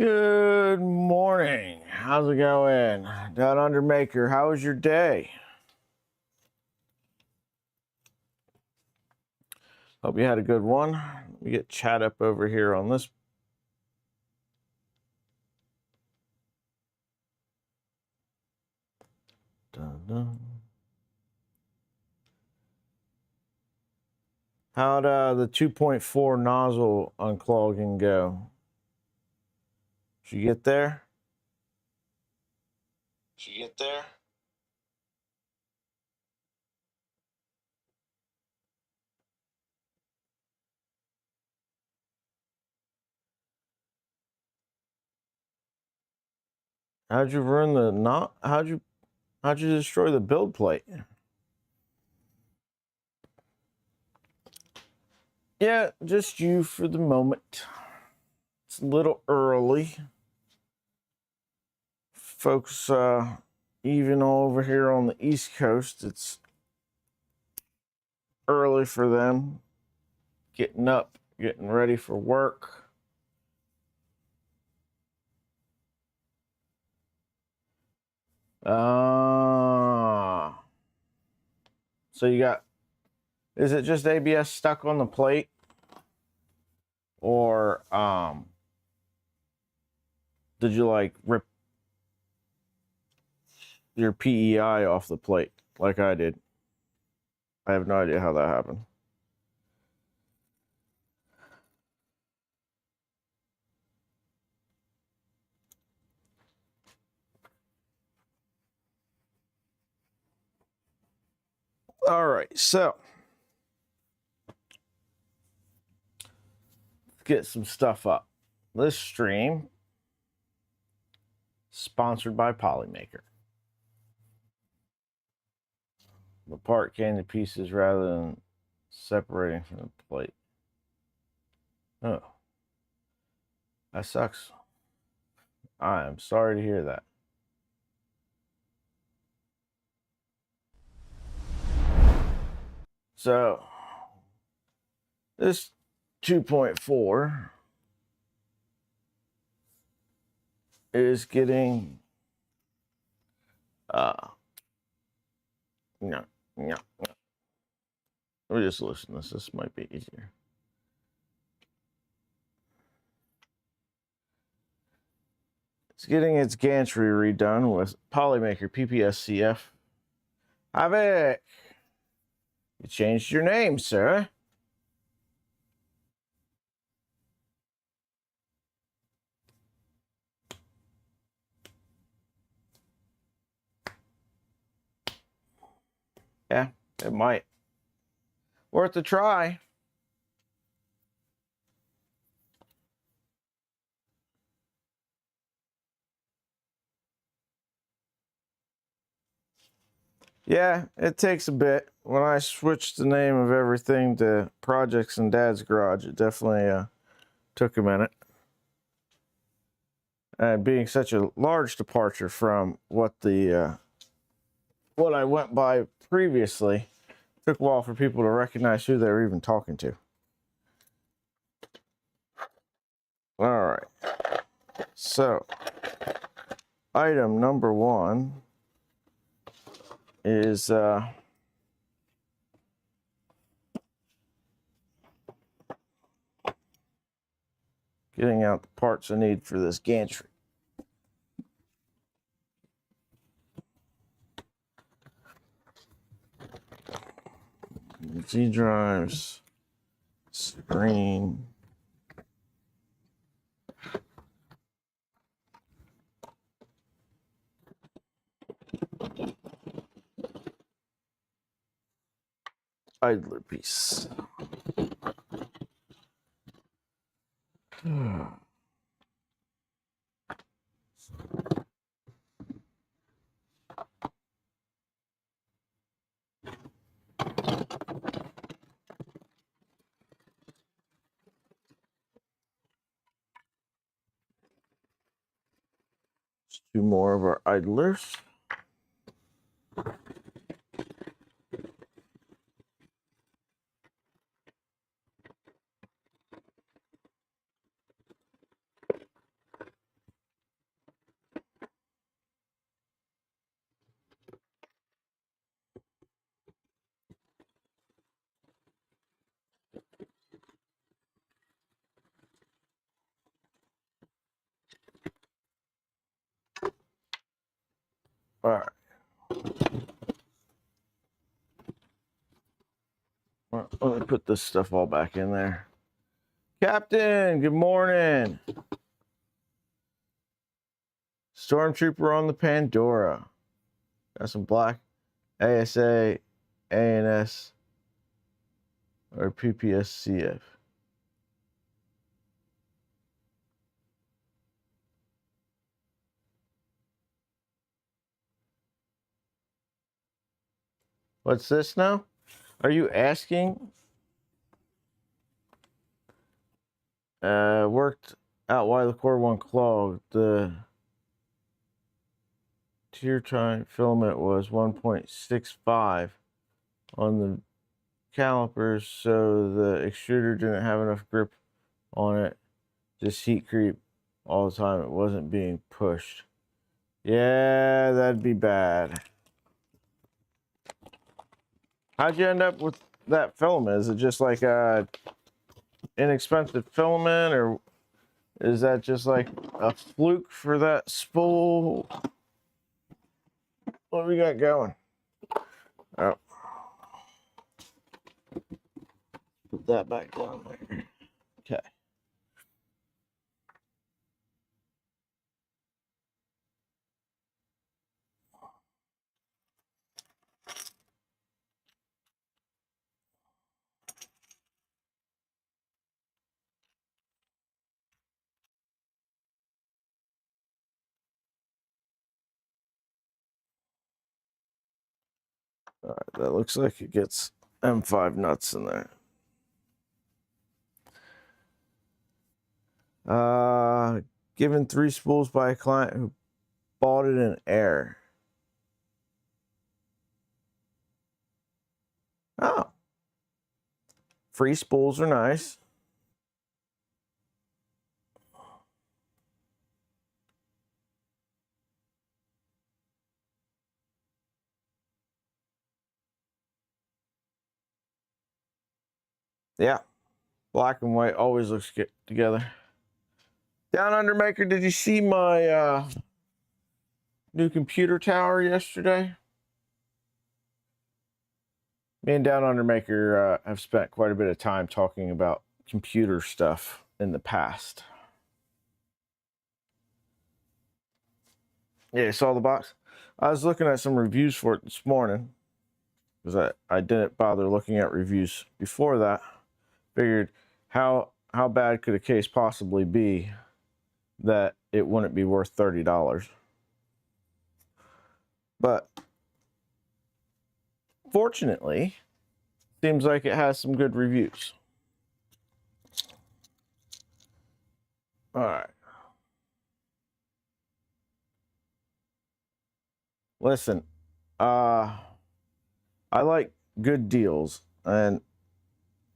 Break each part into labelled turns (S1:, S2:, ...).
S1: Good morning. How's it going? Down under Maker, how was your day? Hope you had a good one. Let me get chat up over here on this. Dun, dun. How'd the 2.4 nozzle unclogging go? Did you get there? How'd you ruin the how'd you destroy the build plate? Yeah, just you for the moment. It's a little early. Folks, even over here on the East Coast, it's early for them. Getting up, getting ready for work. So you got, is it just ABS stuck on the plate? Or, did you like rip your PEI off the plate like I did? I have no idea how that happened. All right, so let's get some stuff up. This stream sponsored by Polymaker. The part came to pieces rather than separating from the plate. Oh, that sucks. I am sorry to hear that. So this 2.4 is getting no. Let me just listen to this. This might be easier. It's getting its gantry redone with Polymaker PPS-CF. Havoc! You changed your name, sir. Yeah, it might. Worth a try. Yeah, it takes a bit. When I switched the name of everything to ProjectsInDadsGarage, it definitely took a minute. And being such a large departure from what the what I went by previously, it took a while for people to recognize who they were even talking to. All right. So, item number one is getting out the parts I need for this gantry. Z drives, screen, idler piece. Two more of our idlers. All right. Well, let me put this stuff all back in there. Captain, good morning. Stormtrooper on the Pandora. Got some black ASA, ANS, or PPS-CF. What's this now? Are you asking? Worked out why the core one clogged. The tier time filament was 1.65 on the calipers, so the extruder didn't have enough grip on it. Just heat creep all the time. It wasn't being pushed. Yeah, that'd be bad. How'd you end up with that filament? Is it just like a inexpensive filament, or is that just like a fluke for that spool? What do we got going? Oh. Put that back down there. Okay. All right, that looks like it gets M5 nuts in there. Given 3 spools by a client who bought it in air. Oh. Free spools are nice. Yeah. Black and white always looks good together. Down Under Maker, did you see my new computer tower yesterday? Me and Down Under Maker have spent quite a bit of time talking about computer stuff in the past. Yeah, you saw the box? I was looking at some reviews for it this morning because I didn't bother looking at reviews before that. Figured how bad could a case possibly be that it wouldn't be worth $30? But fortunately, seems like it has some good reviews. All right. Listen, I like good deals, and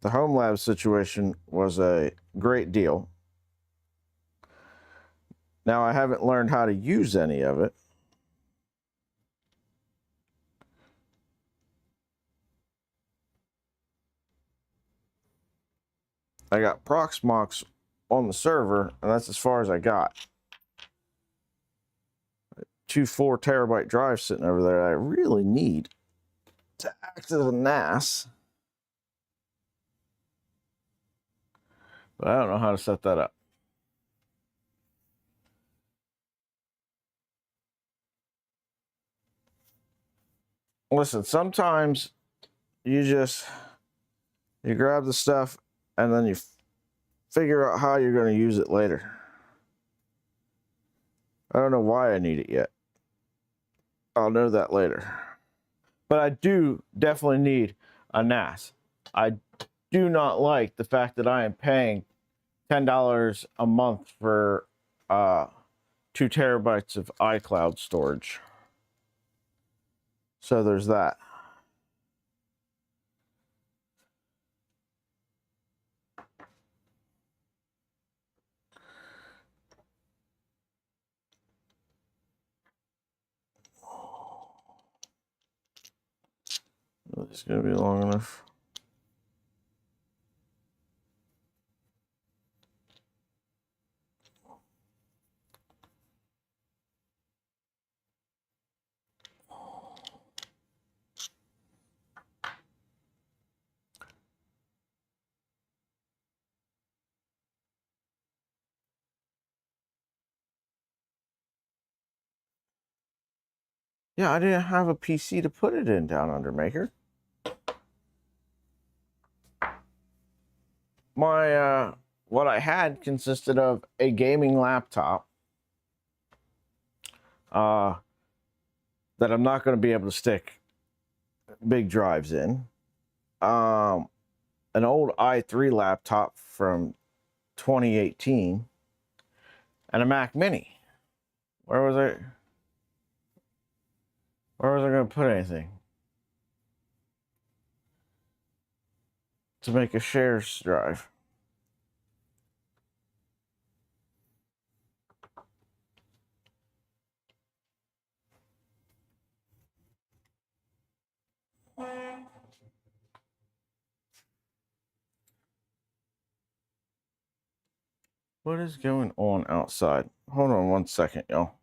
S1: the Home Lab situation was a great deal. Now, I haven't learned how to use any of it. I got Proxmox on the server, and that's as far as I got. 2 4 terabyte drives sitting over there that I really need to act as a NAS. But I don't know how to set that up. Listen, sometimes you grab the stuff and then you figure out how you're going to use it later. I don't know why I need it yet. I'll know that later. But I do definitely need a NAS. I do not like the fact that I am paying $10 a month for 2 terabytes of iCloud storage. So there's that. It's going to be long enough. Yeah, I didn't have a PC to put it in down under Maker. My, what I had consisted of a gaming laptop that I'm not going to be able to stick big drives in. An old i3 laptop from 2018 and a Mac Mini. Where was I going to put anything to make a shares drive? What is going on outside? Hold on 1 second, y'all.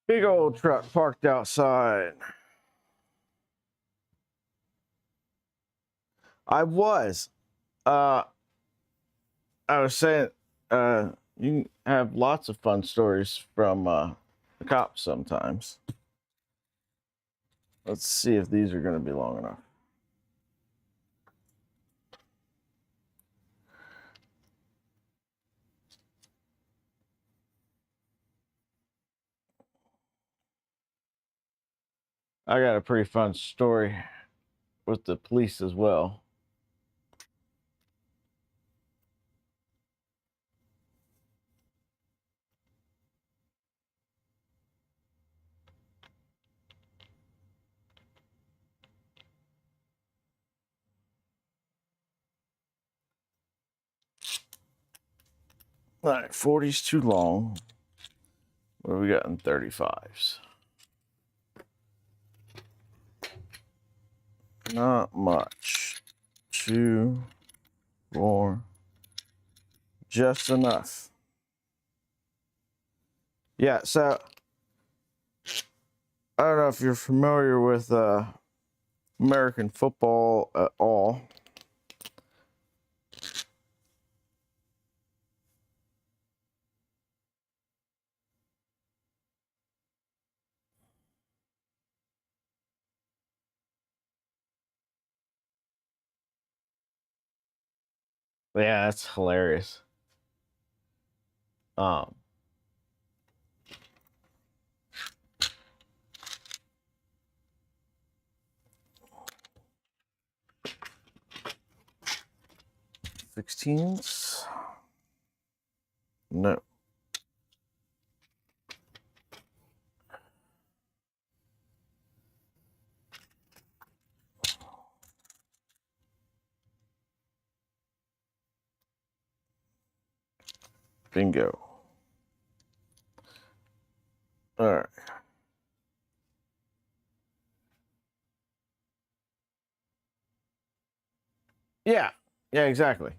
S1: Big old truck parked outside. I was saying, you have lots of fun stories from the cops sometimes. Let's see if these are going to be long enough. I got a pretty fun story with the police as well. All right, 40's too long. What do we got in 35s? Not much. 2, 4, just enough. Yeah, so I don't know if you're familiar with American football at all. Yeah, that's hilarious. 16s? No. Bingo. All right. Yeah. Yeah, exactly.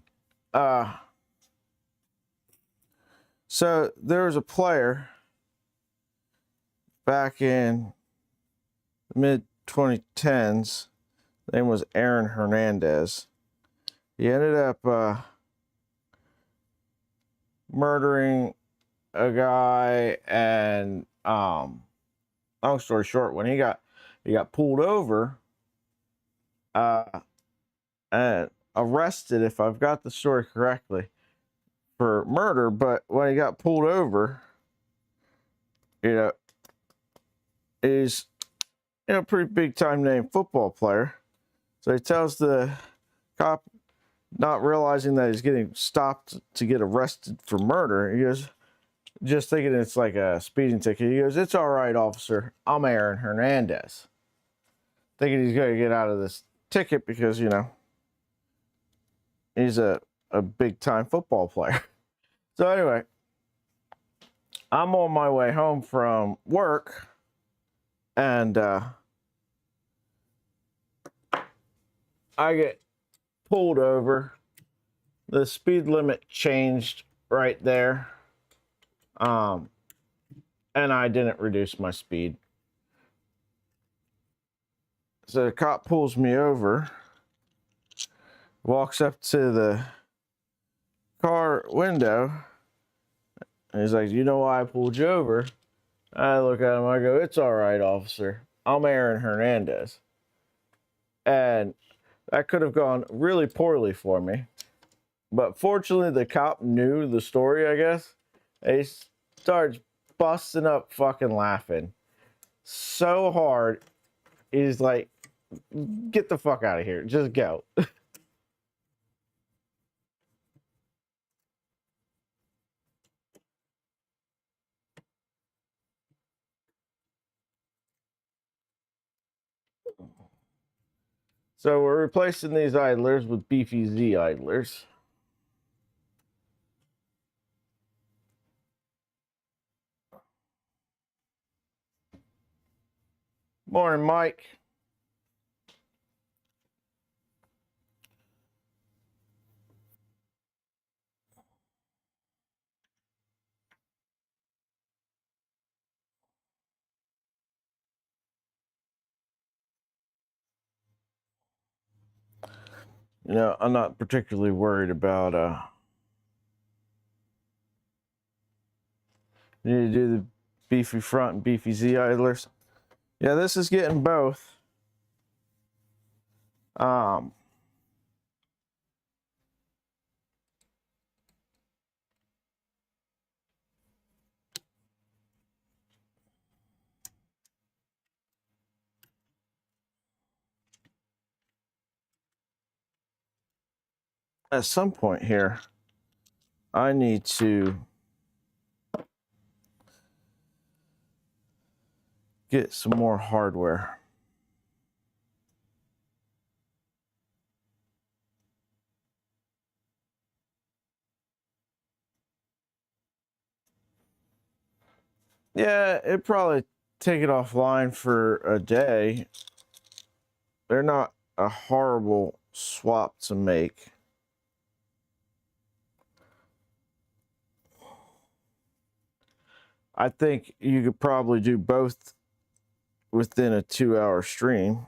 S1: So there was a player back in the mid 2010s. His name was Aaron Hernandez. He ended up murdering a guy, and long story short, when he got pulled over and arrested, if I've got the story correctly, for murder. But when he got pulled over, he's pretty big time name football player. So he tells the cop, not realizing that he's getting stopped to get arrested for murder, he goes, just thinking it's like a speeding ticket, he goes, "It's all right, officer. I'm Aaron Hernandez." Thinking he's going to get out of this ticket because, you know, he's a big time football player. So anyway, I'm on my way home from work, and I get pulled over. The speed limit changed right there, and I didn't reduce my speed. So the cop pulls me over, walks up to the car window, and he's like, "You know why I pulled you over?" I look at him, I go, "It's all right, officer. I'm Aaron Hernandez." And that could have gone really poorly for me. But fortunately, the cop knew the story, I guess. And he starts busting up fucking laughing so hard. He's like, "Get the fuck out of here. Just go." So we're replacing these idlers with Beefy Z idlers. Morning, Mike. You know, I'm not particularly worried about you need to do the Beefy front and Beefy Z idlers. Yeah, this is getting both. At some point here, I need to get some more hardware. Yeah, it'd probably take it offline for a day. They're not a horrible swap to make. I think you could probably do both within a 2-hour stream.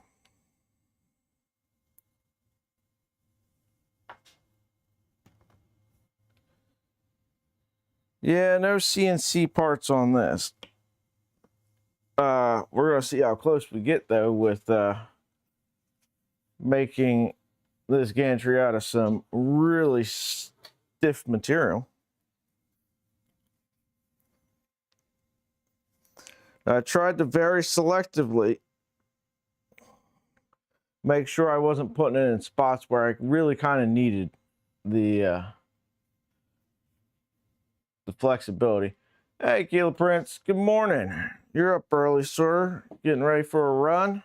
S1: Yeah, no CNC parts on this. We're gonna see how close we get though with making this gantry out of some really stiff material. I tried to very selectively make sure I wasn't putting it in spots where I really kind of needed the flexibility. Hey, Keela Prince, good morning. You're up early, sir. Getting ready for a run?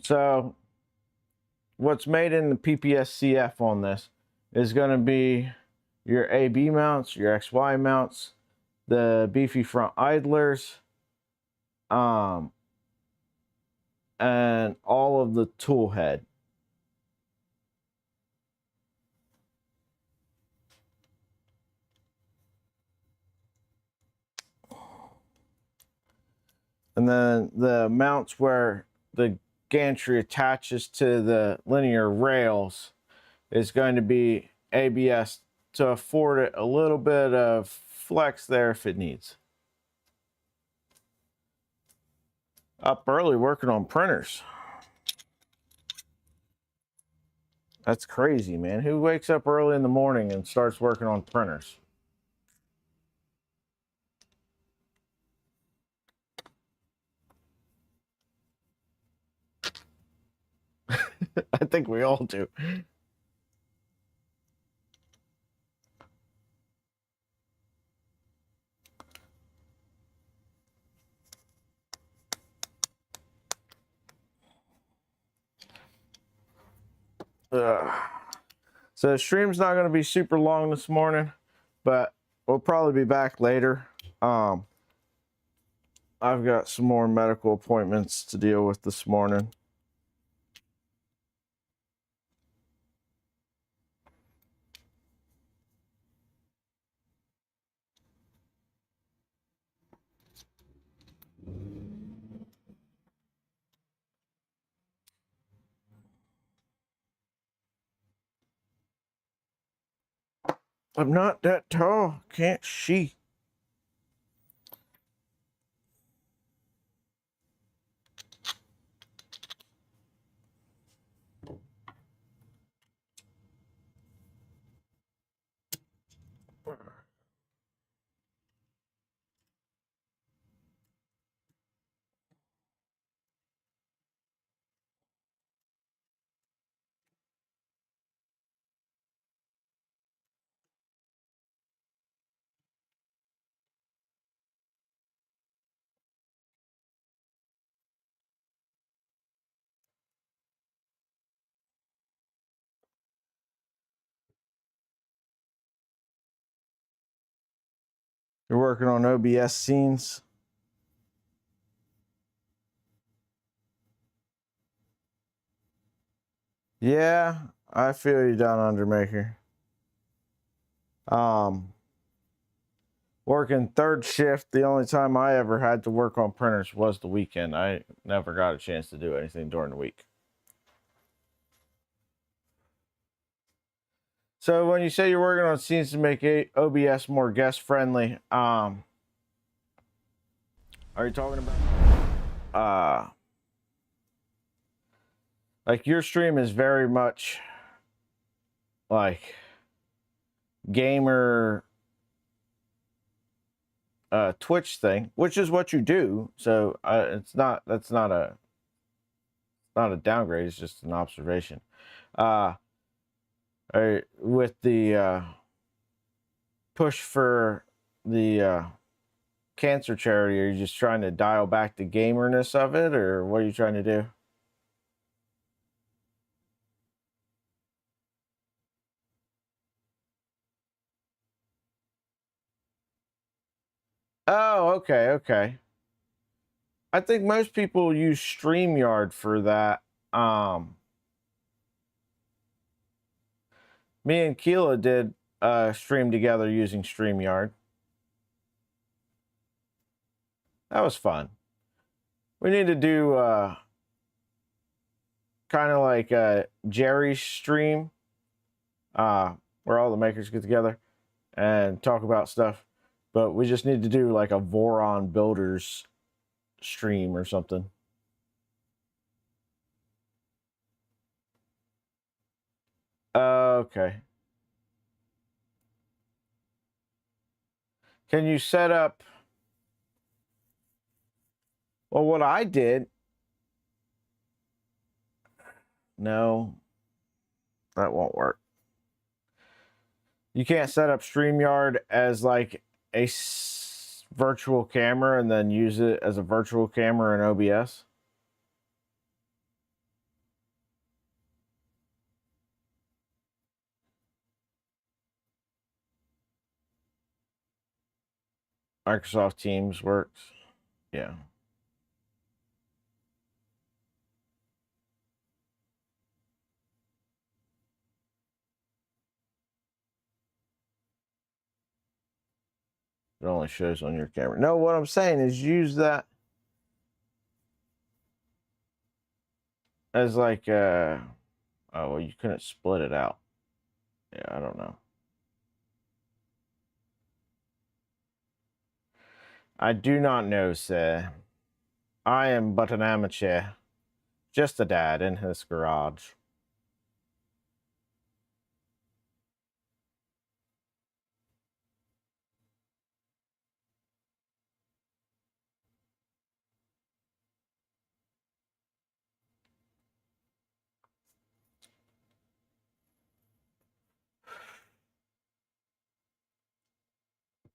S1: So, what's made in the PPS-CF on this is going to be your AB mounts, your XY mounts, the beefy front idlers, and all of the tool head. And then the mounts where the gantry attaches to the linear rails is going to be ABS to afford it a little bit of flex there if it needs. Up early working on printers. That's crazy, man. Who wakes up early in the morning and starts working on printers? I think we all do. So the stream's not going to be super long this morning, but we'll probably be back later. I've got some more medical appointments to deal with this morning. I'm not that tall, can't she? You're working on OBS scenes? Yeah, I feel you down under, Maker. Working third shift, the only time I ever had to work on printers was the weekend. I never got a chance to do anything during the week. So when you say you're working on scenes to make OBS more guest friendly, are you talking about like your stream is very much like gamer Twitch thing, which is what you do. So that's not a downgrade. It's just an observation. With the push for the cancer charity, are you just trying to dial back the gamerness of it, or what are you trying to do? Oh, okay. I think most people use StreamYard for that. Me and Keela did stream together using StreamYard. That was fun. We need to do kind of like Jerry's stream, where all the makers get together and talk about stuff. But we just need to do like a Voron Builders stream or something. Okay. Can you set up? Well, what I did. No, that won't work. You can't set up StreamYard as like a virtual camera and then use it as a virtual camera in OBS. Microsoft Teams works. Yeah. It only shows on your camera. No, what I'm saying is use that as like oh, well, you couldn't split it out. Yeah, I don't know. I do not know, sir. I am but an amateur. Just a dad in his garage.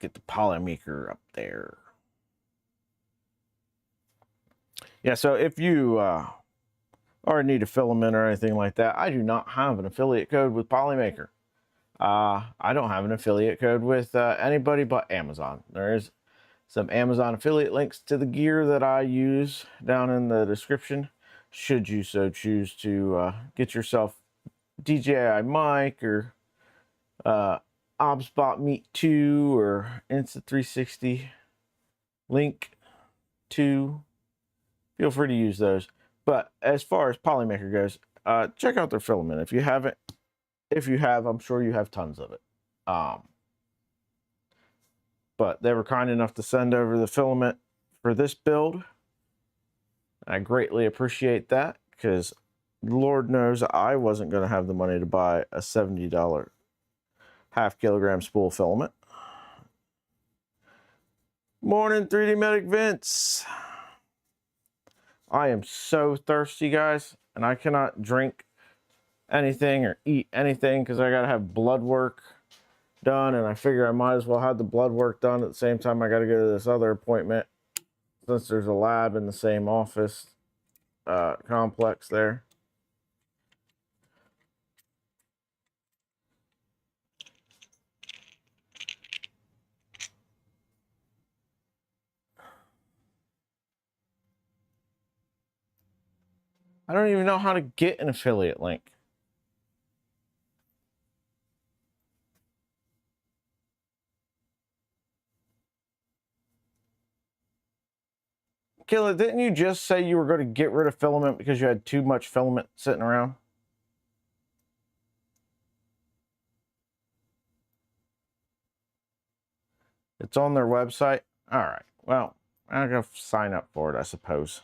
S1: get the polymaker up there. Yeah, so if you or need a filament or anything like that, I do not have an affiliate code with Polymaker. I don't have an affiliate code with anybody but Amazon. There is some Amazon affiliate links to the gear that I use down in the description, should you so choose to get yourself DJI mic or OBSBot Meet 2 or Insta360 Link 2. Feel free to use those. But as far as Polymaker goes, check out their filament. If you haven't, if you have, I'm sure you have tons of it. But they were kind enough to send over the filament for this build. I greatly appreciate that, because Lord knows I wasn't going to have the money to buy a $70 half kilogram spool filament. Morning, 3D Medic Vince. I am so thirsty, guys, and I cannot drink anything or eat anything because I got to have blood work done, and I figure I might as well have the blood work done at the same time I got to go to this other appointment, since there's a lab in the same office complex there. I don't even know how to get an affiliate link. Killa, didn't you just say you were going to get rid of filament because you had too much filament sitting around? It's on their website? All right. Well, I'm going to sign up for it, I suppose.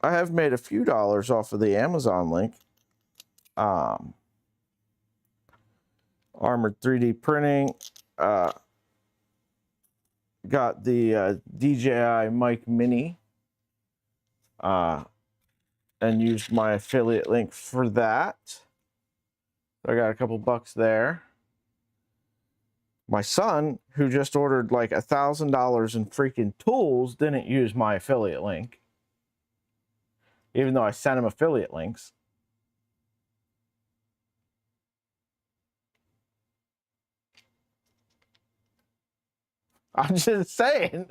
S1: I have made a few dollars off of the Amazon link. Armored 3D printing. Got the DJI Mic Mini. And used my affiliate link for that. So I got a couple bucks there. My son, who just ordered like $1,000 in freaking tools, didn't use my affiliate link, even though I sent him affiliate links. I'm just saying.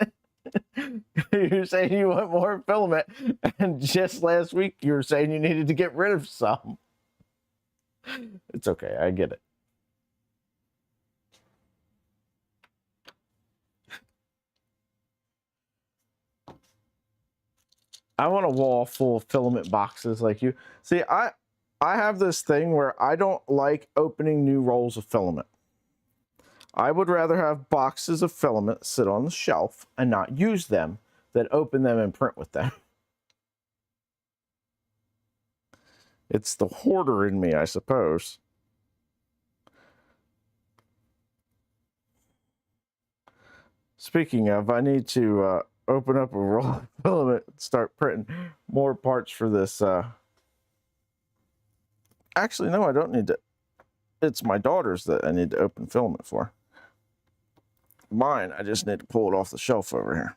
S1: You're saying you want more filament, and just last week you were saying you needed to get rid of some. It's okay, I get it. I want a wall full of filament boxes like you. See, I have this thing where I don't like opening new rolls of filament. I would rather have boxes of filament sit on the shelf and not use them than open them and print with them. It's the hoarder in me, I suppose. Speaking of, I need to open up a roll of filament and start printing more parts for this. Actually, no, I don't need to. It's my daughter's that I need to open filament for. Mine, I just need to pull it off the shelf over here.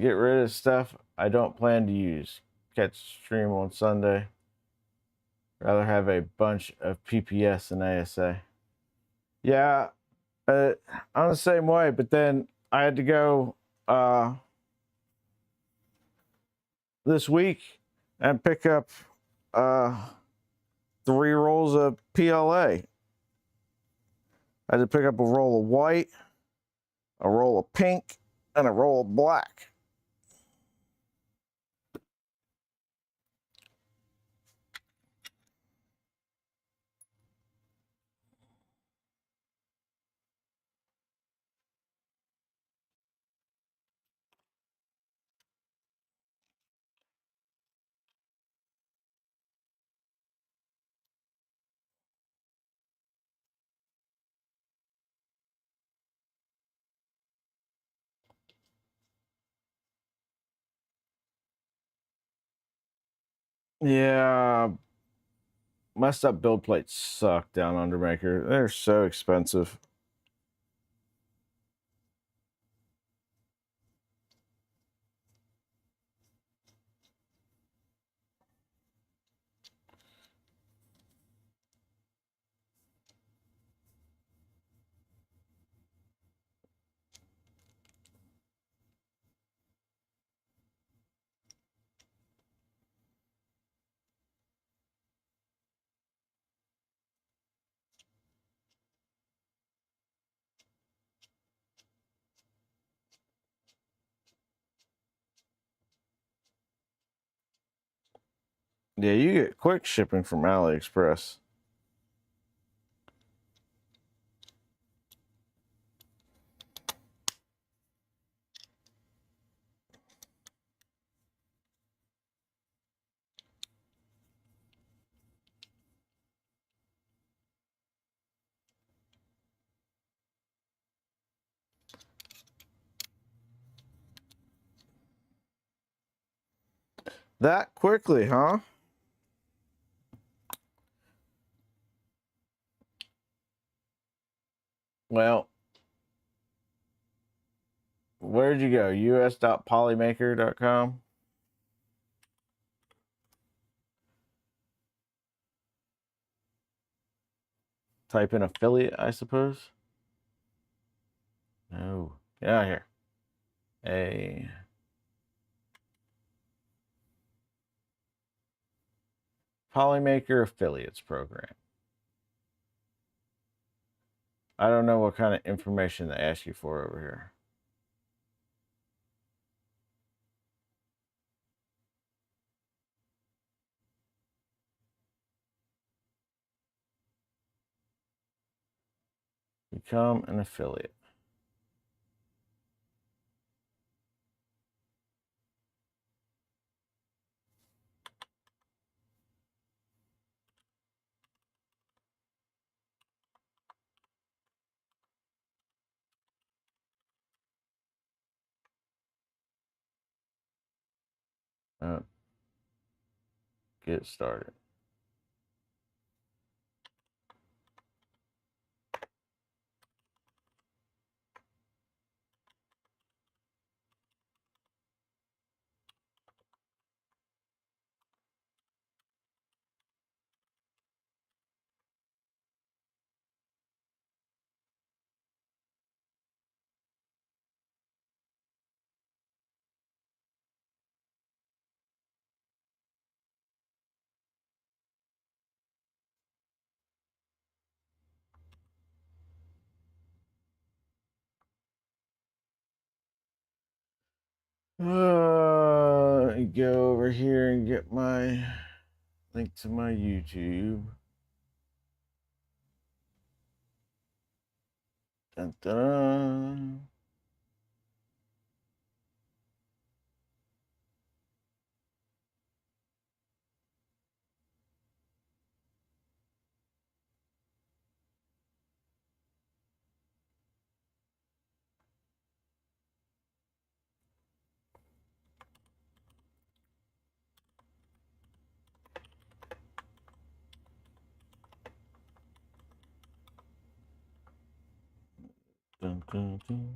S1: Get rid of stuff I don't plan to use. Catch stream on Sunday. Rather have a bunch of PPS and ASA. Yeah, I'm the same way, but then I had to go this week and pick up 3 rolls of PLA. I had to pick up a roll of white, a roll of pink, and a roll of black. Yeah, messed up build plates suck down Undermaker. They're so expensive. Yeah, you get quick shipping from AliExpress. That quickly, huh? Well, where'd you go? us.polymaker.com? Type in affiliate, I suppose. No. Get out of here. A Polymaker affiliates program. I don't know what kind of information they ask you for over here. Become an affiliate. Get started. Go over here and get my link to my YouTube. Dun, dun, dun. Dun, dun, dun.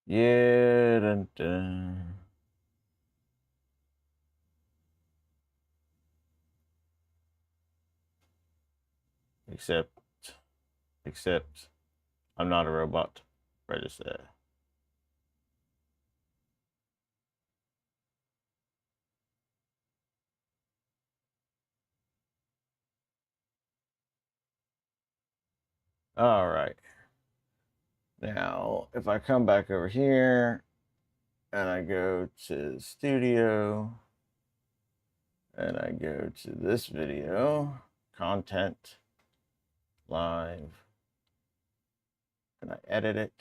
S1: Yeah, dun, dun. Except, I'm not a robot. Register. All right. Now, if I come back over here and I go to studio, and I go to this video, content, live, and I edit it.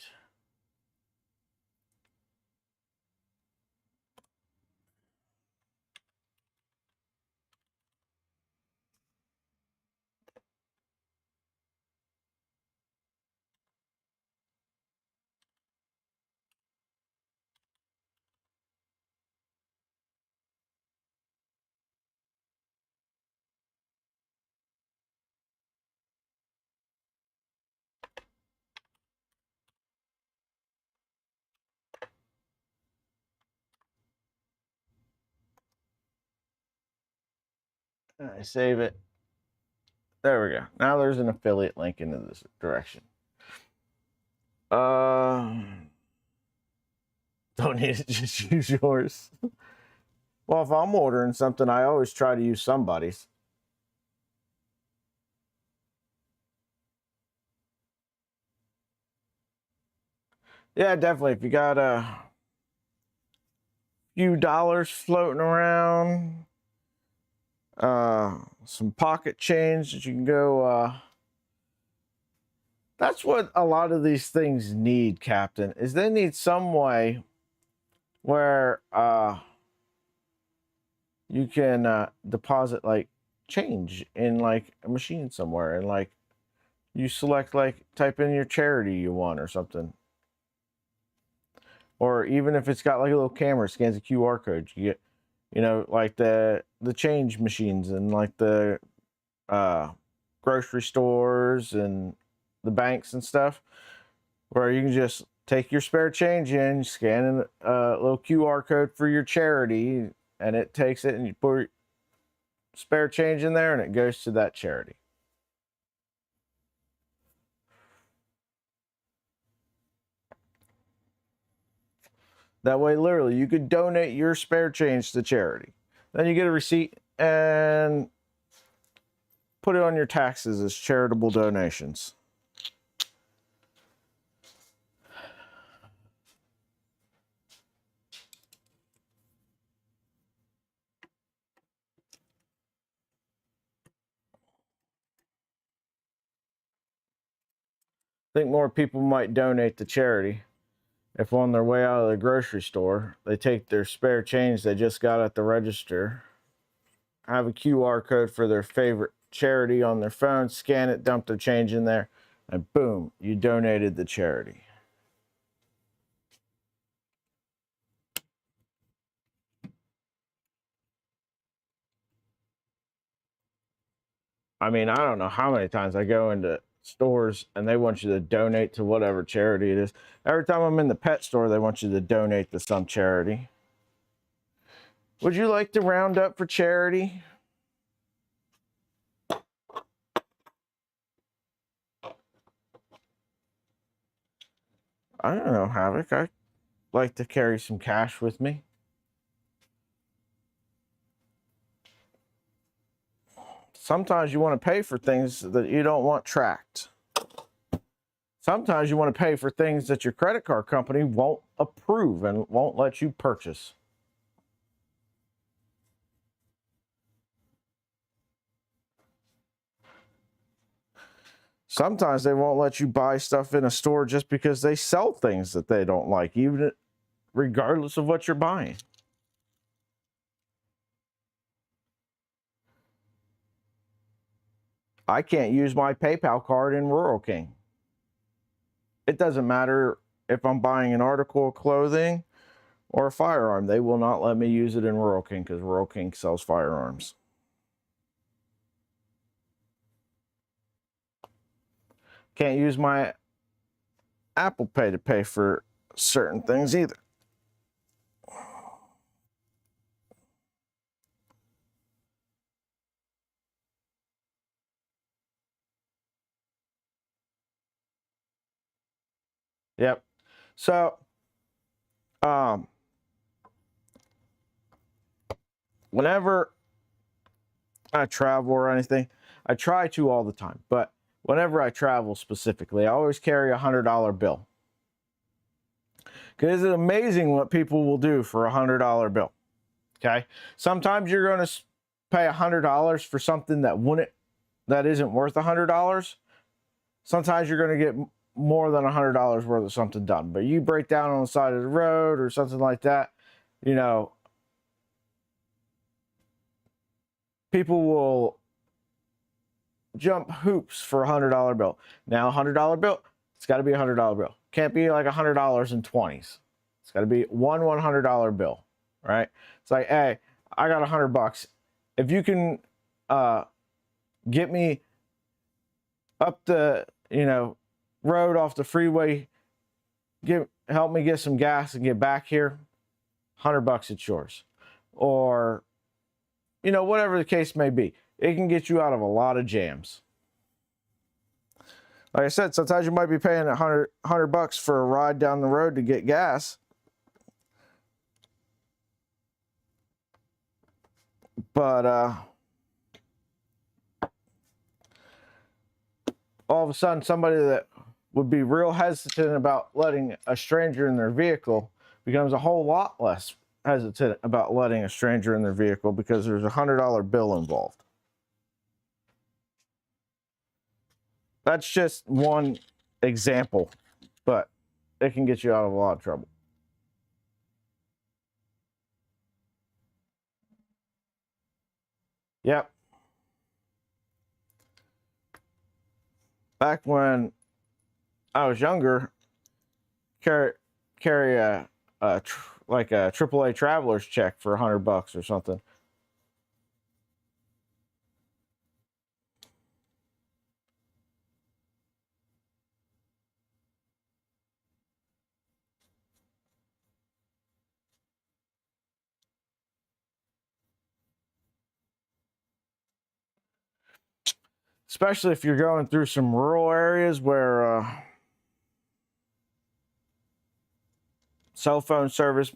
S1: And I save it. There we go. Now there's an affiliate link into this direction. Don't need it, just use yours. Well, if I'm ordering something, I always try to use somebody's. Yeah, definitely. If you got a few dollars floating around, some pocket change that you can go, that's what a lot of these things need, Captain, is they need some way where you can deposit like change in like a machine somewhere, and like you select, like, type in your charity you want or something. Or even if it's got like a little camera, scans a QR code, you get, you know, like the change machines and like the grocery stores and the banks and stuff, where you can just take your spare change in, scan a little QR code for your charity, and it takes it and you put spare change in there and it goes to that charity. That way, literally, you could donate your spare change to charity. Then you get a receipt and put it on your taxes as charitable donations. I think more people might donate to charity if on their way out of the grocery store, they take their spare change they just got at the register, have a QR code for their favorite charity on their phone, scan it, dump their change in there, and boom, you donated the charity. I mean, I don't know how many times I go into stores and they want you to donate to whatever charity it is. Every time I'm in the pet store, they want you to donate to some charity. Would you like to round up for charity? I don't know, Havoc. I like to carry some cash with me. Sometimes you want to pay for things that you don't want tracked. Sometimes you want to pay for things that your credit card company won't approve and won't let you purchase. Sometimes they won't let you buy stuff in a store just because they sell things that they don't like, even regardless of what you're buying. I can't use my PayPal card in Rural King. It doesn't matter if I'm buying an article of clothing or a firearm. They will not let me use it in Rural King because Rural King sells firearms. Can't use my Apple Pay to pay for certain things either. Yep. So, whenever I travel or anything, I try to all the time, but whenever I travel specifically, I always carry $100 bill. Because it's amazing what people will do for $100 bill. Okay. Sometimes you're going to pay $100 for something that isn't worth $100, sometimes you're going to get more than $100 worth of something done. But you break down on the side of the road or something like that, you know, people will jump hoops for $100 bill. Now, $100 bill, it's got to be $100 bill. Can't be like $100 in 20s. It's got to be one $100 bill, right? It's like, hey, I got $100. If you can get me up the, you know, road off the freeway, help me get some gas and get back here, $100, it's yours. Or, you know, whatever the case may be, it can get you out of a lot of jams. Like I said, sometimes you might be paying $100 for a ride down the road to get gas. But all of a sudden, somebody that would be real hesitant about letting a stranger in their vehicle becomes a whole lot less hesitant about letting a stranger in their vehicle because there's a $100 bill involved. That's just one example, but it can get you out of a lot of trouble. Yep. Back when I was younger, carry a AAA traveler's check for $100 or something. Especially if you're going through some rural areas where cell phone service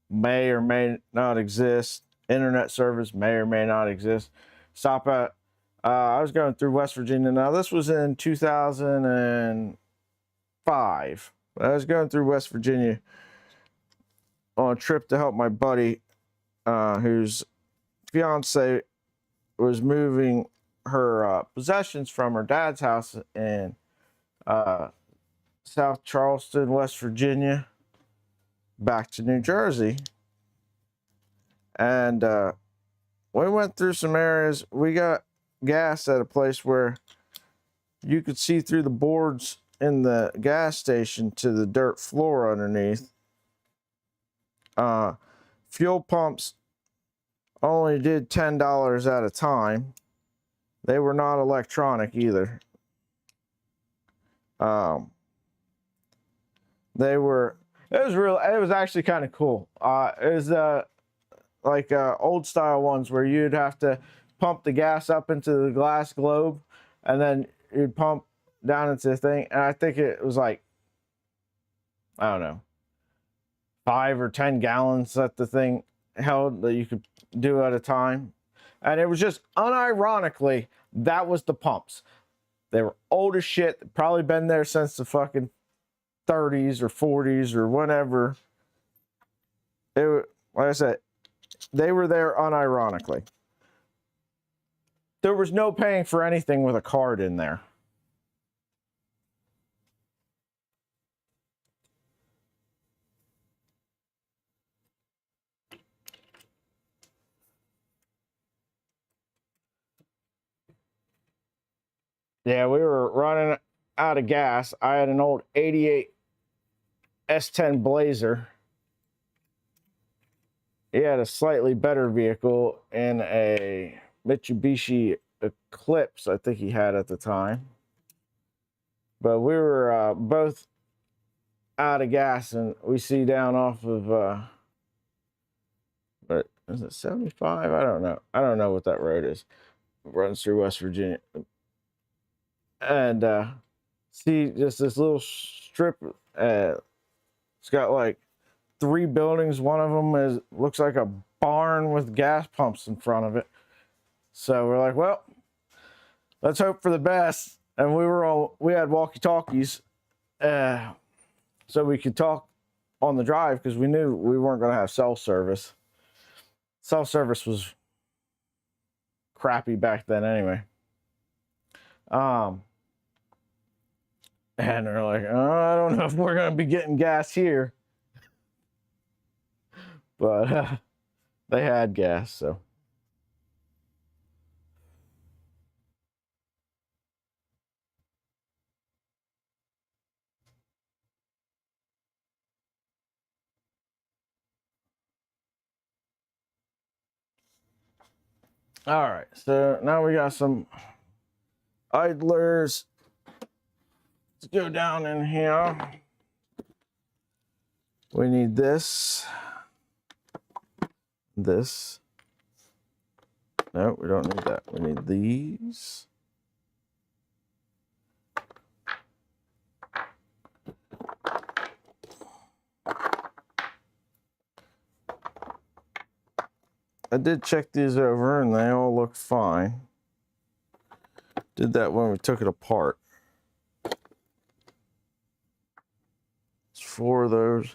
S1: may or may not exist, internet service may or may not exist. Stop at, I was going through West Virginia. Now, this was in 2005. I was going through West Virginia on a trip to help my buddy, whose fiance was moving her possessions from her dad's house in South Charleston, West Virginia, back to New Jersey. And we went through some areas. We got gas at a place where you could see through the boards in the gas station to the dirt floor underneath. Fuel pumps only did $10 at a time. They were not electronic either. It was actually kind of cool. It was like old style ones where you'd have to pump the gas up into the glass globe and then you'd pump down into the thing. And I think it was like, I don't know, 5 or 10 gallons that the thing held that you could do at a time. And it was just unironically, that was the pumps. They were old as shit, probably been there since the fucking 30s or 40s or whenever. Like I said, they were there unironically. There was no paying for anything with a card in there. Yeah, we were running out of gas. I had an old 88 S10 Blazer. He had a slightly better vehicle in a Mitsubishi Eclipse, I think he had at the time. But we were both out of gas, and we see down off of, but is it 75? I don't know. I don't know what that road is. It runs through West Virginia. And see just this little strip. It's got like 3 buildings. One of them looks like a barn with gas pumps in front of it. So we're like, well, let's hope for the best. And we had walkie-talkies, so we could talk on the drive because we knew we weren't going to have cell service. Cell service was crappy back then anyway. And they're like, oh, I don't know if we're going to be getting gas here. But they had gas, so. All right, so now we got some idlers. Let's go down in here. We need this. This. No, we don't need that. We need these. I did check these over and they all look fine. Did that when we took it apart. It's 4 of those,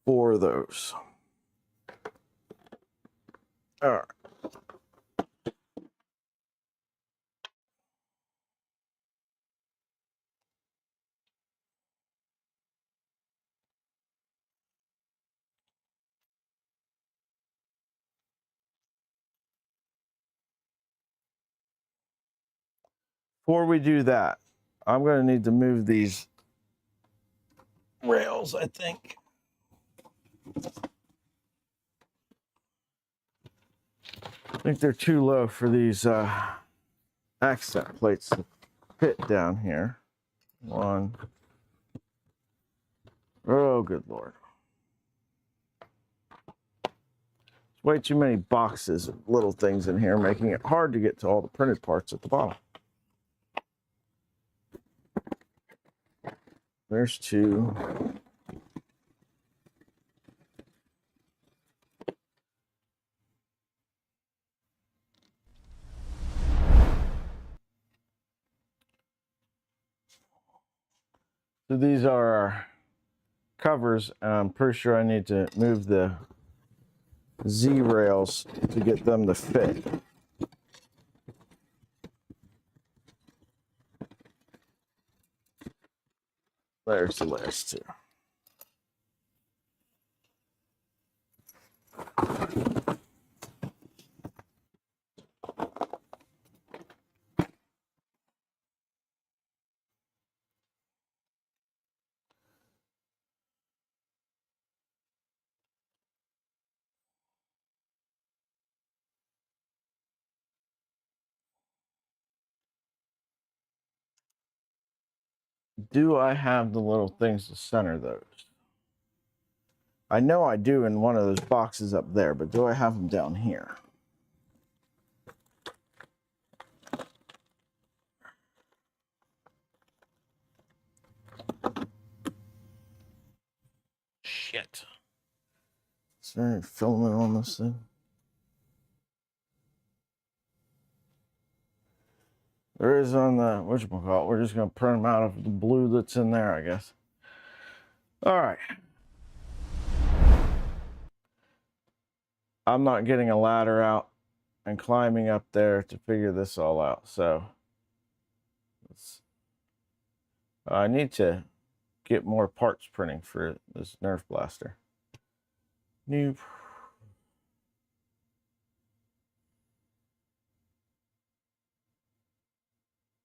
S1: 4 of those. All right. Before we do that, I'm going to need to move these rails, I think. I think they're too low for these accent plates to fit down here. 1. Oh, good Lord. There's way too many boxes of little things in here, making it hard to get to all the printed parts at the bottom. There's 2. So these are our covers. I'm pretty sure I need to move the Z rails to get them to fit. There's the last 2. Do I have the little things to center those? I know I do in one of those boxes up there, but do I have them down here? Shit. Is there any filament on this thing? There is on the, whatchamacallit, we're just going to print them out of the blue that's in there, I guess. All right. I'm not getting a ladder out and climbing up there to figure this all out, so I need to get more parts printing for this Nerf blaster. New.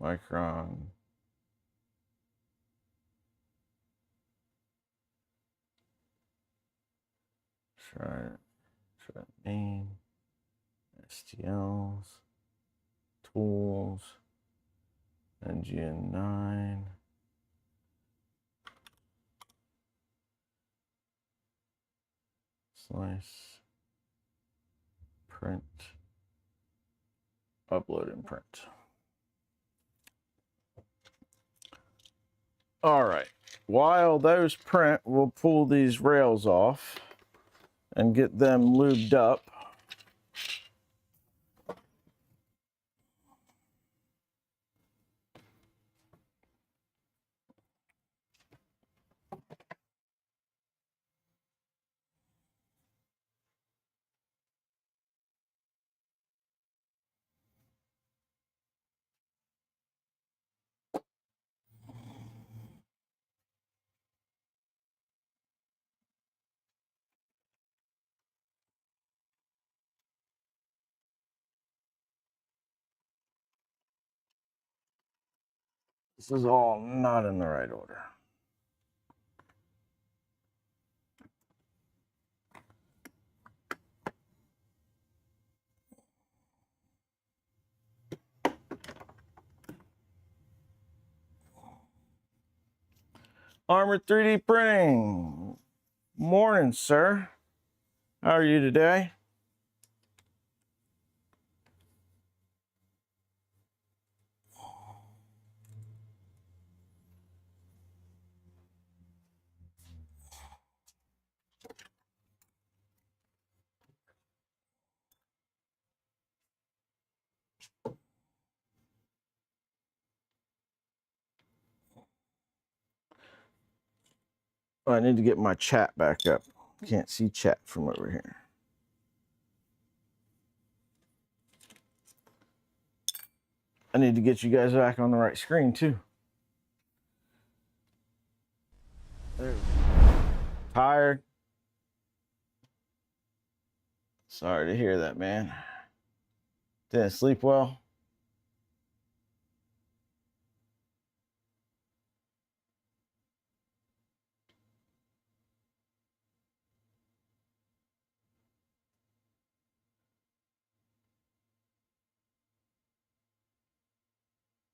S1: Micron. Try name. STLs. Tools. NGN9. Slice. Print. Upload and print. All right. While those print, we'll pull these rails off and get them lubed up. This is all not in the right order. Armored 3D Printing. Morning, sir. How are you today? Oh, I need to get my chat back up. Can't see chat from over here. I need to get you guys back on the right screen too. There we go. Tired? Sorry to hear that, man. Didn't sleep well?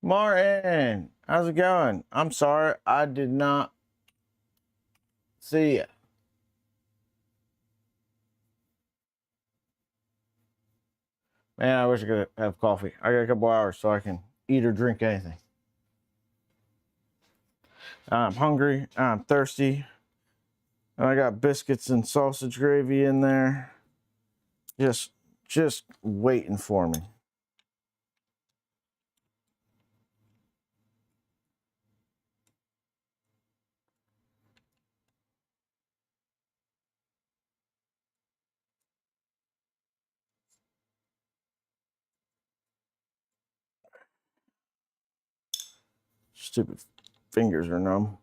S1: Martin, how's it going? I'm sorry, I did not see you. Man, I wish I could have coffee. I got a couple hours so I can eat or drink anything. I'm hungry, I'm thirsty, and I got biscuits and sausage gravy in there. Just waiting for me. Stupid fingers are numb.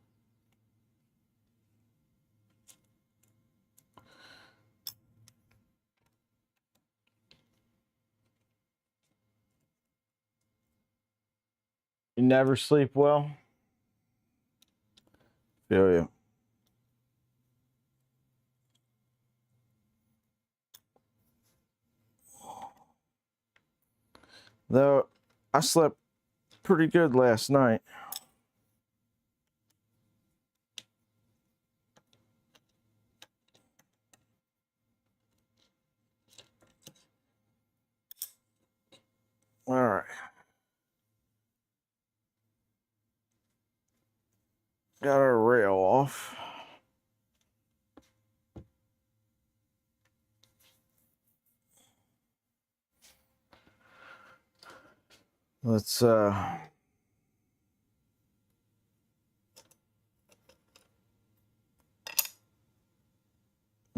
S1: You never sleep well? Feel you. Though I slept pretty good last night. All right. Got our rail off. Let's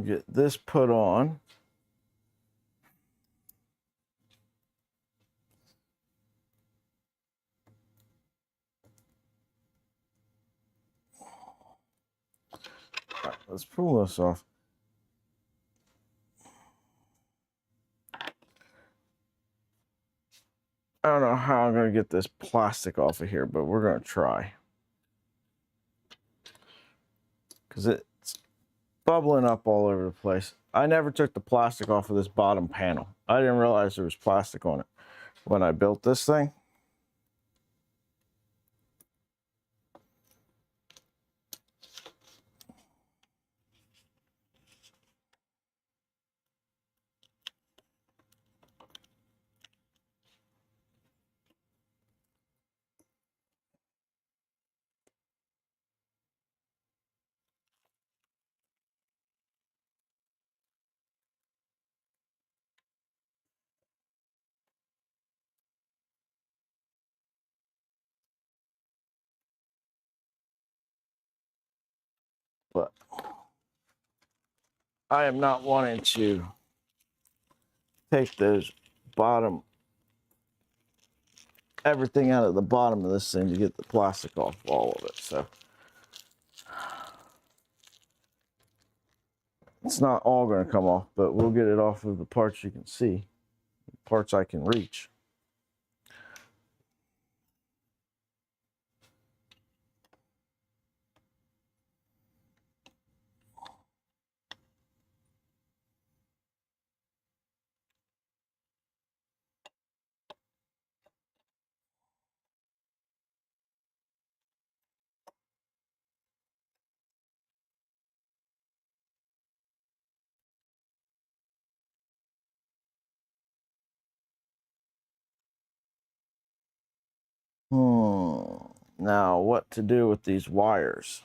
S1: get this put on. All right, let's pull this off. I don't know how I'm going to get this plastic off of here, but we're going to try. Because it's bubbling up all over the place. I never took the plastic off of this bottom panel. I didn't realize there was plastic on it when I built this thing. But I am not wanting to take those bottom, everything out of the bottom of this thing to get the plastic off all of it. So it's not all going to come off, but we'll get it off of the parts you can see, the parts I can reach. Now, what to do with these wires?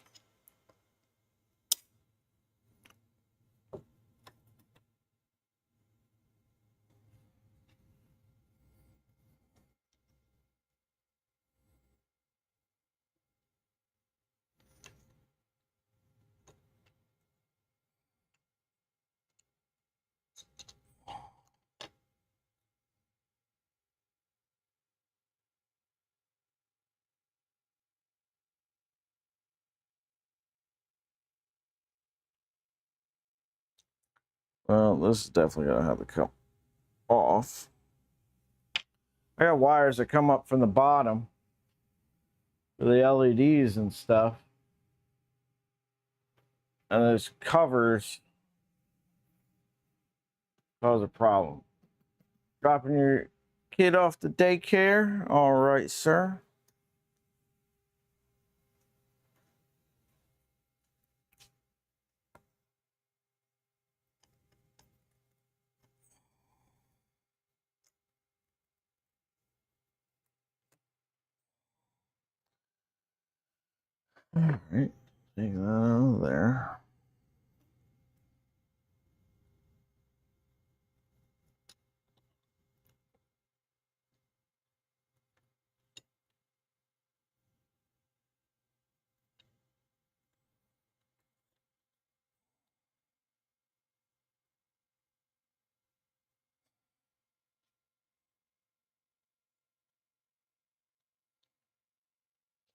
S1: Well, this is definitely going to have to come off. I got wires that come up from the bottom for the LEDs and stuff. And those covers cause a problem. Dropping your kid off to daycare? All right, sir. All right, take that out of there.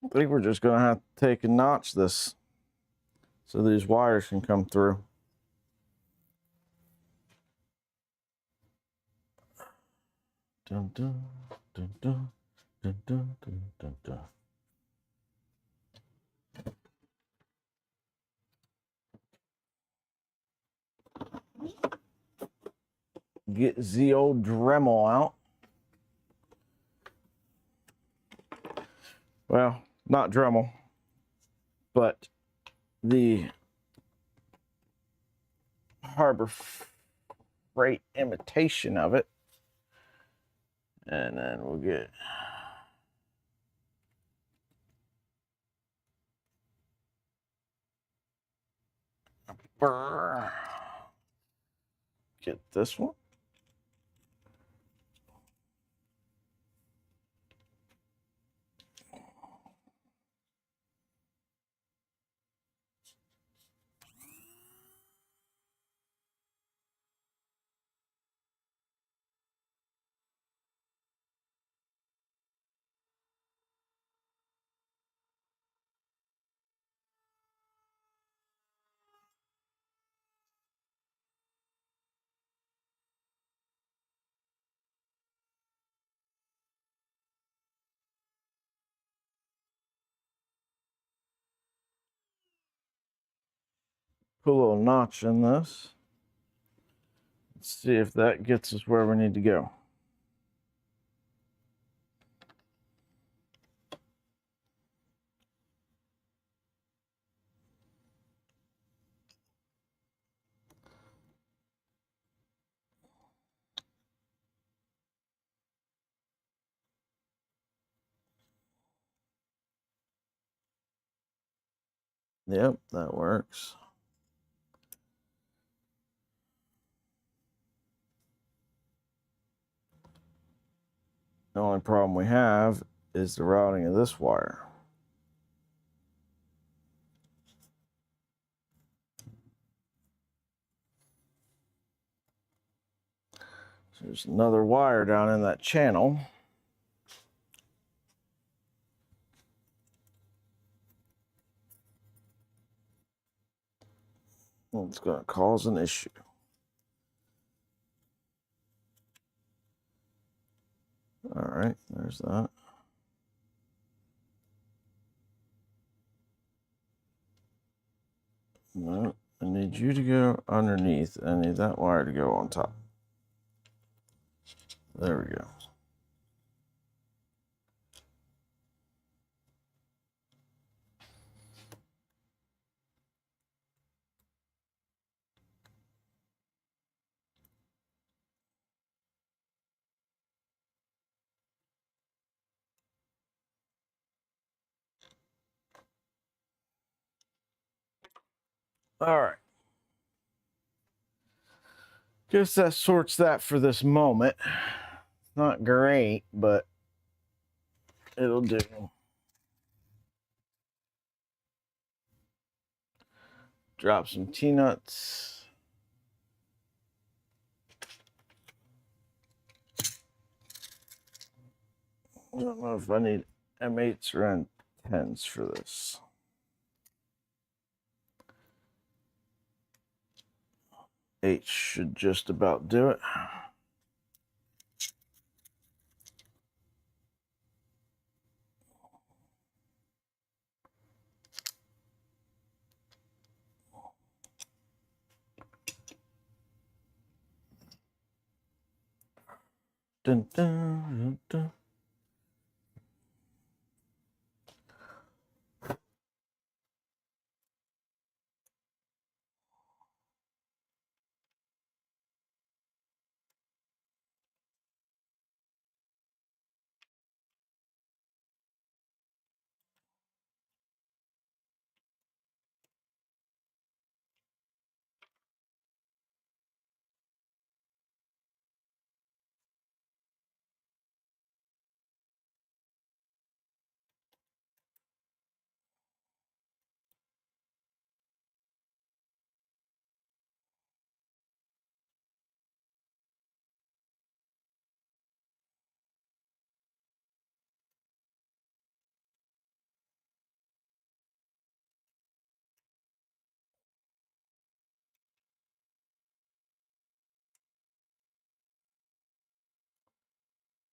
S1: I think we're just going to have to take and notch this so these wires can come through. Dun, dun, dun, dun, dun, dun, dun, dun, dun. Get the old Dremel out. Well, not Dremel, but the Harbor Freight imitation of it. And then we'll get a burr. Get this one. Put a little notch in this. Let's see if that gets us where we need to go. Yep, that works. The only problem we have is the routing of this wire. So there's another wire down in that channel. It's going to cause an issue. All right, there's that. No, I need you to go underneath. I need that wire to go on top. There we go. All right. Guess that sorts that for this moment. Not great, but it'll do. Drop some T-nuts. I don't know if I need M8s or M10s for this. H should just about do it. Dun, dun, dun, dun.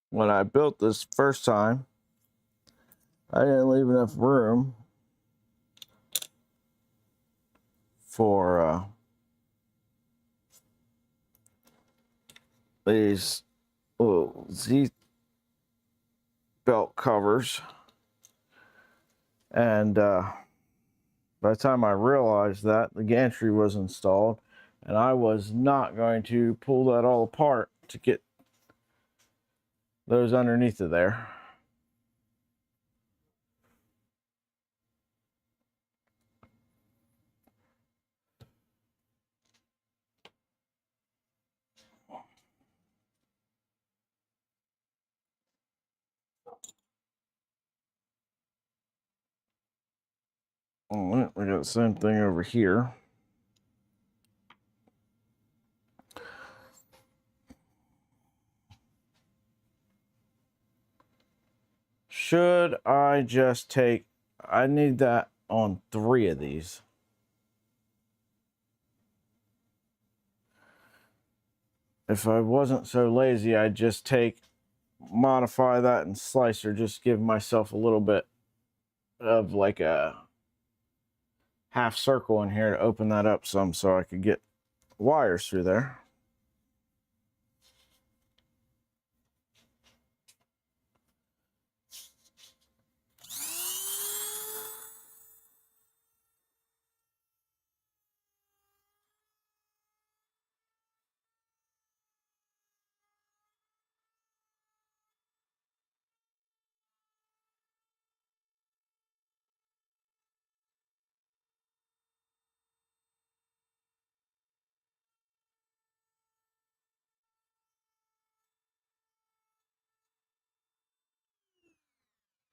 S1: When I built this first time, I didn't leave enough room for these little Z belt covers. And by the time I realized that, the gantry was installed, and I was not going to pull that all apart to get those underneath of there. We got the same thing over here. Should I just take, I need that on 3 of these. If I wasn't so lazy, I'd just modify that in slicer, just give myself a little bit of like a half circle in here to open that up some so I could get wires through there.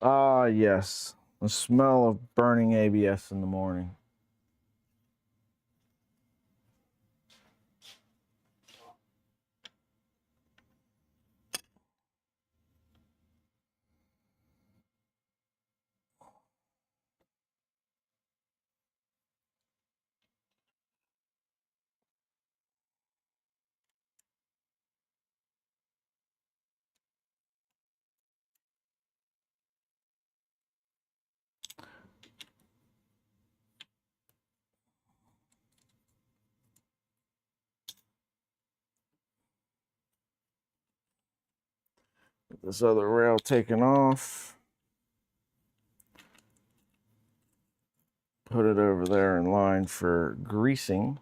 S1: Ah, yes. The smell of burning ABS in the morning. Get this other rail taken off. Put it over there in line for greasing.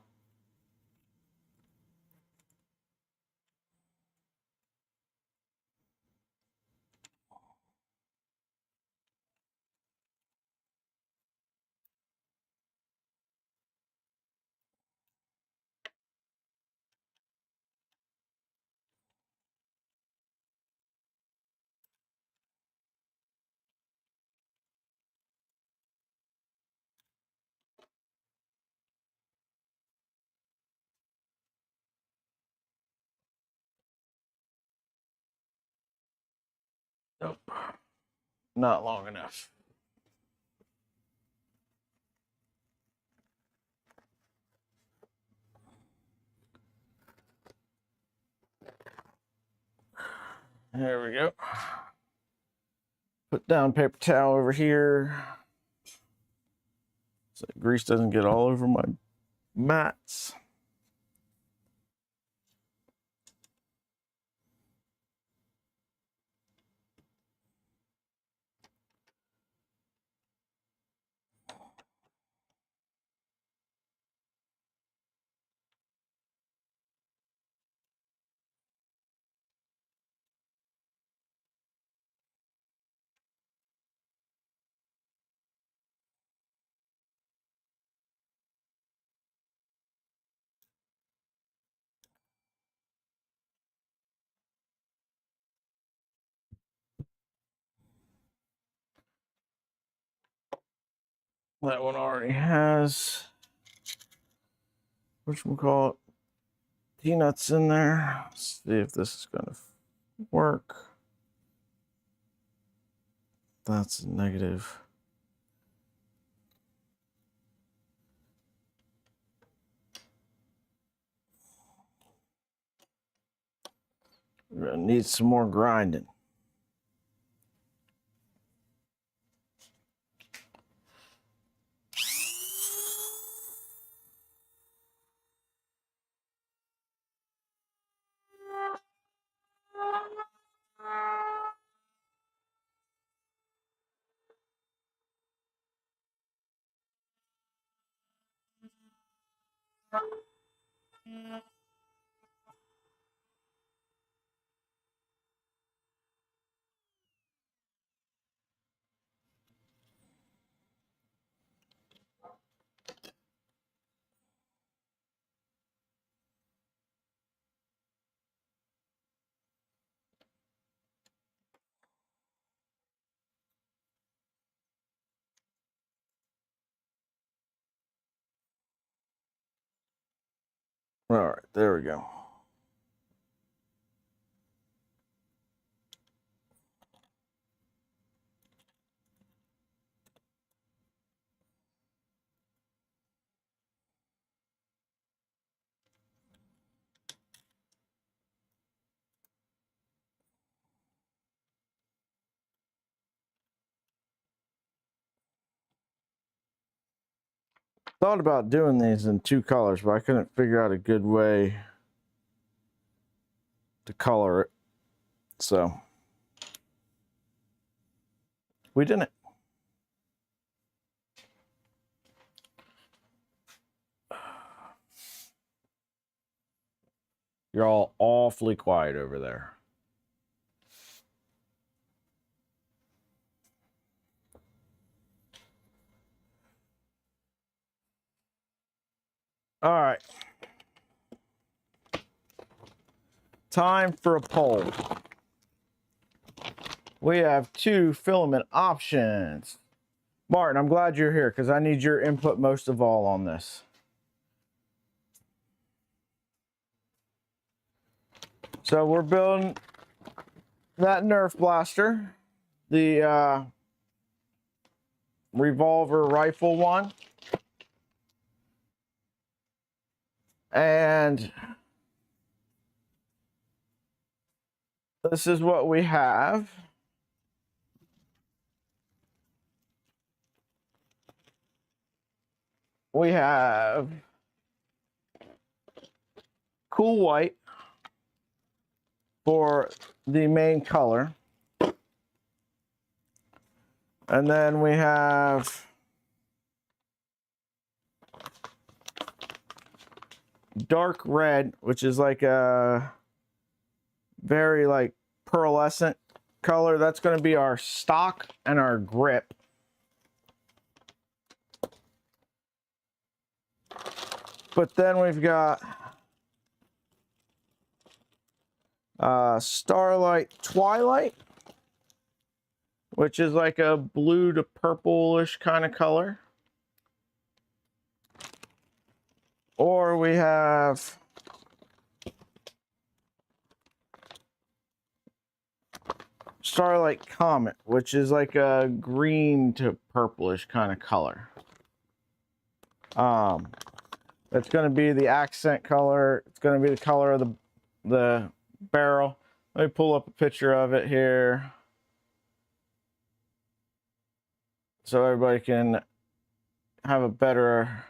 S1: Nope. Not long enough. There we go. Put down paper towel over here so grease doesn't get all over my mats. That one already has, whatchamacallit, peanuts in there. Let's see if this is gonna work. That's negative. We're gonna need some more grinding. All right, there we go. Thought about doing these in two colors, but I couldn't figure out a good way to color it. So we didn't. You're all awfully quiet over there. All right. Time for a poll. We have two filament options. Martin, I'm glad you're here because I need your input most of all on this. So we're building that Nerf blaster, the revolver rifle one. And this is what we have. We have cool white for the main color. And then we have dark red, which is like a very like pearlescent color. That's going to be our stock and our grip. But then we've got Starlight Twilight, which is like a blue to purplish kind of color. Or we have Starlight Comet, which is like a green to purplish kind of color. It's going to be the accent color. It's going to be the color of the barrel. Let me pull up a picture of it here so everybody can have a better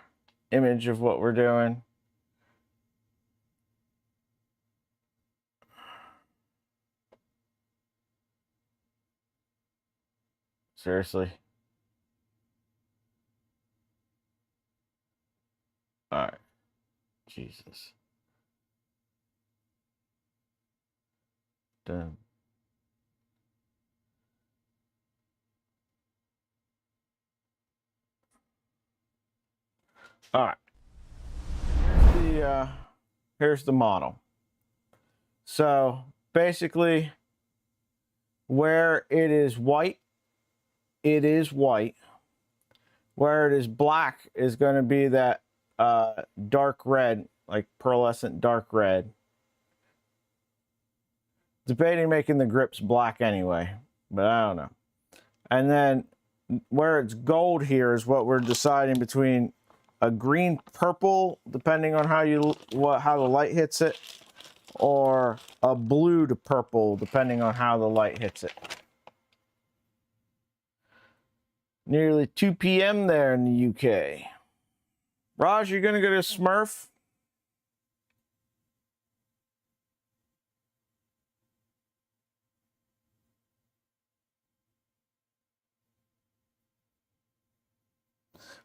S1: image of what we're doing. Seriously. All right. Jesus. Done. All right. Here's the model. So basically, where it is white, it is white. Where it is black is going to be that dark red, like pearlescent dark red. Debating making the grips black anyway, but I don't know. And then where it's gold here is what we're deciding between a green purple, depending on how the light hits it, or a blue to purple, depending on how the light hits it. Nearly 2 p.m. there in the UK. Raj, you're gonna go to Smurf?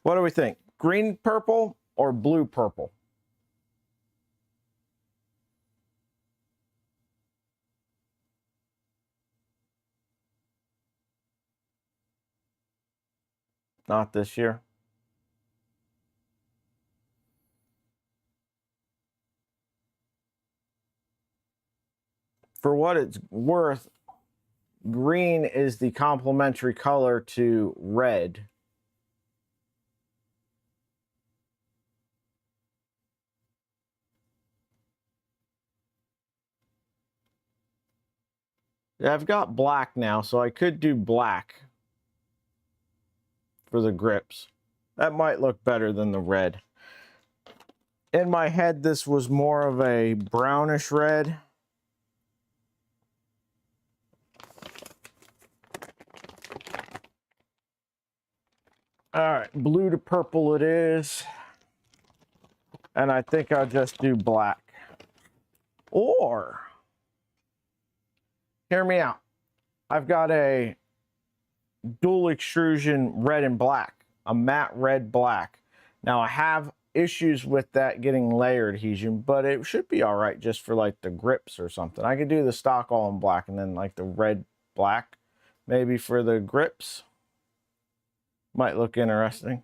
S1: What do we think? Green purple or blue purple? Not this year. For what it's worth, green is the complementary color to red. Yeah, I've got black now, so I could do black for the grips. That might look better than the red. In my head, this was more of a brownish red. All right, blue to purple it is. And I think I'll just do black. Or, hear me out. I've got a dual extrusion red and black, a matte red black. Now I have issues with that getting layer adhesion, but it should be all right just for like the grips or something. I could do the stock all in black and then like the red black maybe for the grips. Might look interesting.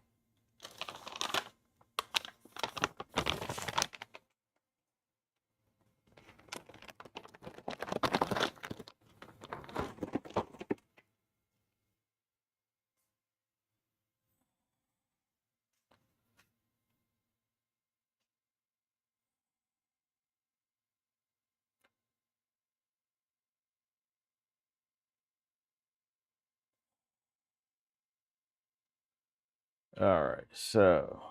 S1: All right, so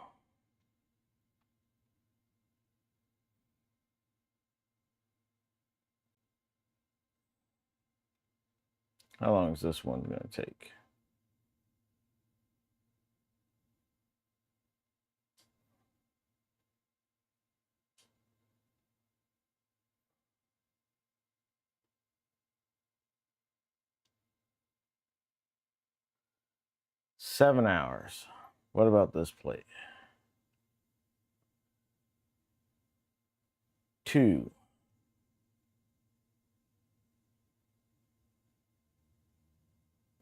S1: how long is this one going to take? $7 hours. What about this plate? 2.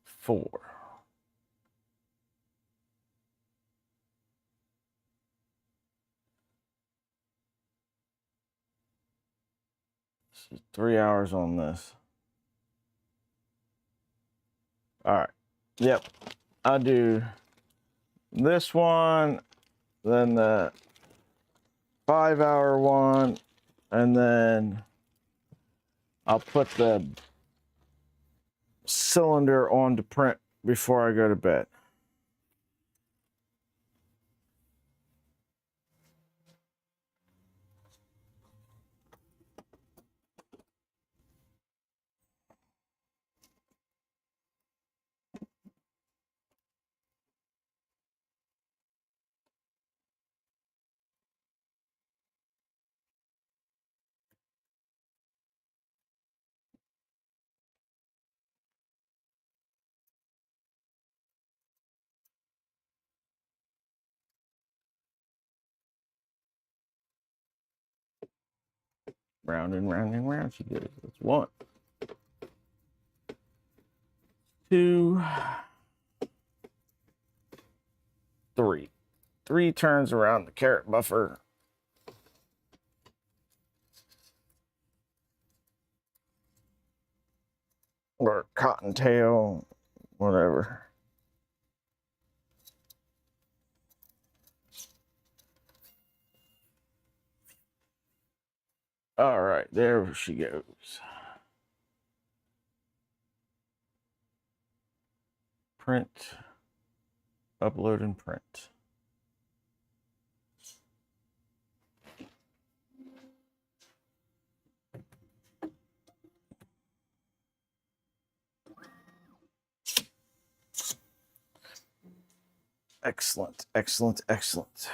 S1: 4. This is 3 hours on this. All right. Yep. I'll do this one, then the 5-hour one, and then I'll put the cylinder on to print before I go to bed. Round and round and round she goes. That's 1, 2, 3. 3 turns around the carrot buffer. Or cottontail, whatever. All right, there she goes. Print, upload and print. Excellent, excellent, excellent.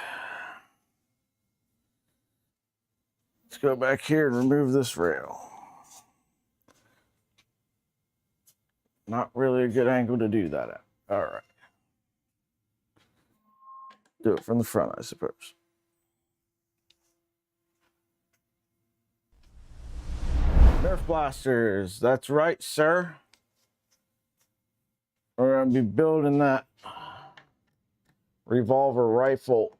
S1: Let's go back here and remove this rail. Not really a good angle to do that at. All right. Do it from the front, I suppose. Nerf blasters, that's right, sir. We're gonna be building that revolver rifle.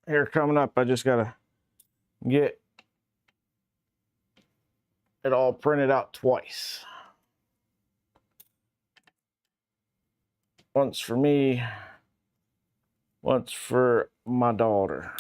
S1: Here coming up, I just gotta get it all printed out twice. Once for me, once for my daughter.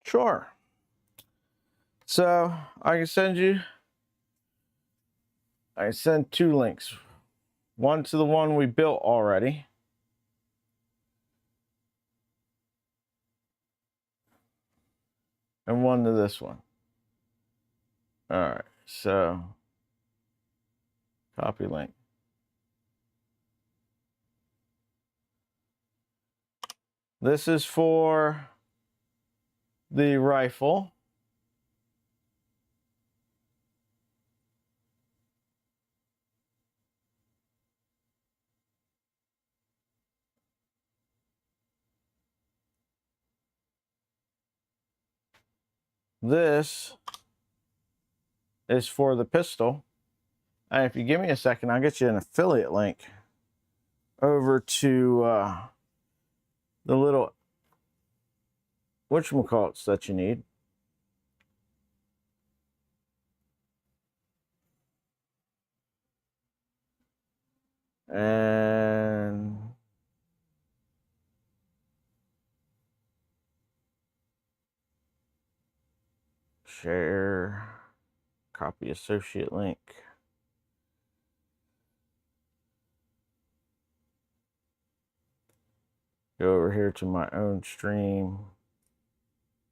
S1: Sure. So I can send 2 links. One to the one we built already. And one to this one. All right, so copy link. This is for the rifle. This is for the pistol. And if you give me a second, I'll get you an affiliate link over to the little whatchamacallits that you need. And share, copy associate link. Go over here to my own stream.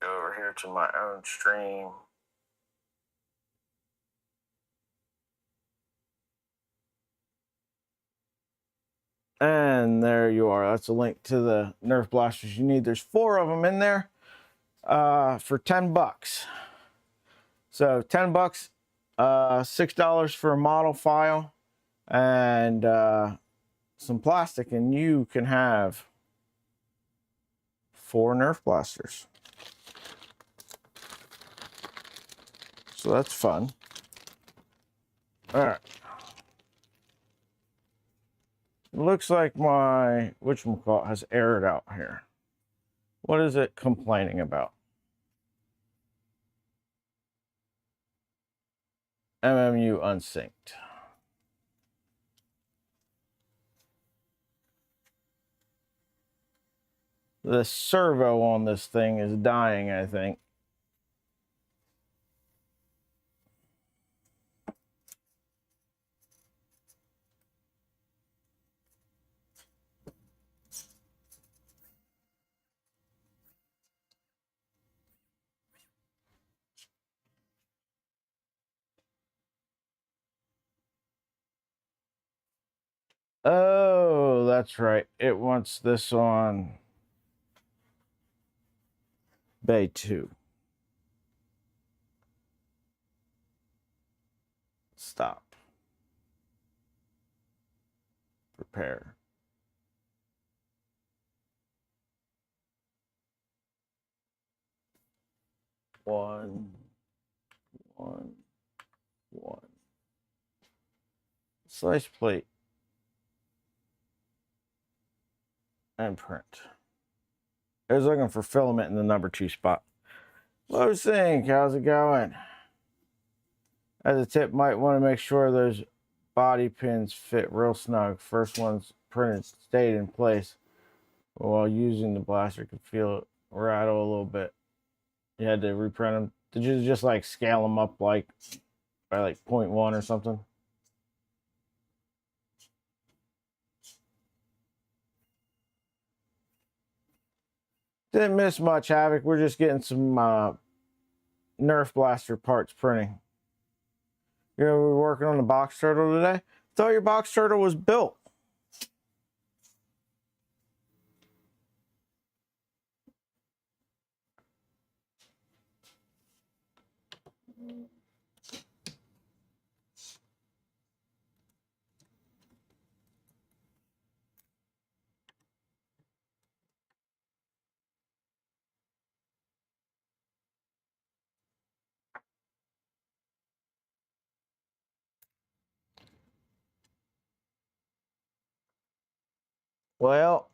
S1: Go over here to my own stream. And there you are. That's a link to the Nerf blasters you need. There's 4 of them in there for 10 bucks. So 10 bucks, $6 for a model file and some plastic, and you can have 4 Nerf blasters. so that's fun. All right. It looks like my whatchamacallit has aired out here. What is it complaining about? MMU unsynced. The servo on this thing is dying, I think. Oh, that's right. It wants this on Bay 2. Stop. Prepare. One. Slice plate. And print. I was looking for filament in the number 2 spot. Low Sync, how's it going? As a tip, might want to make sure those body pins fit real snug. First one's printed stayed in place. While using the blaster, could feel it rattle a little bit. You had to reprint them. Did you just like scale them up like by like 0.1 or something? Didn't miss much, Havoc. We're just getting some Nerf blaster parts printing. You know, we were working on the box turtle today. Thought your box turtle was built. Well,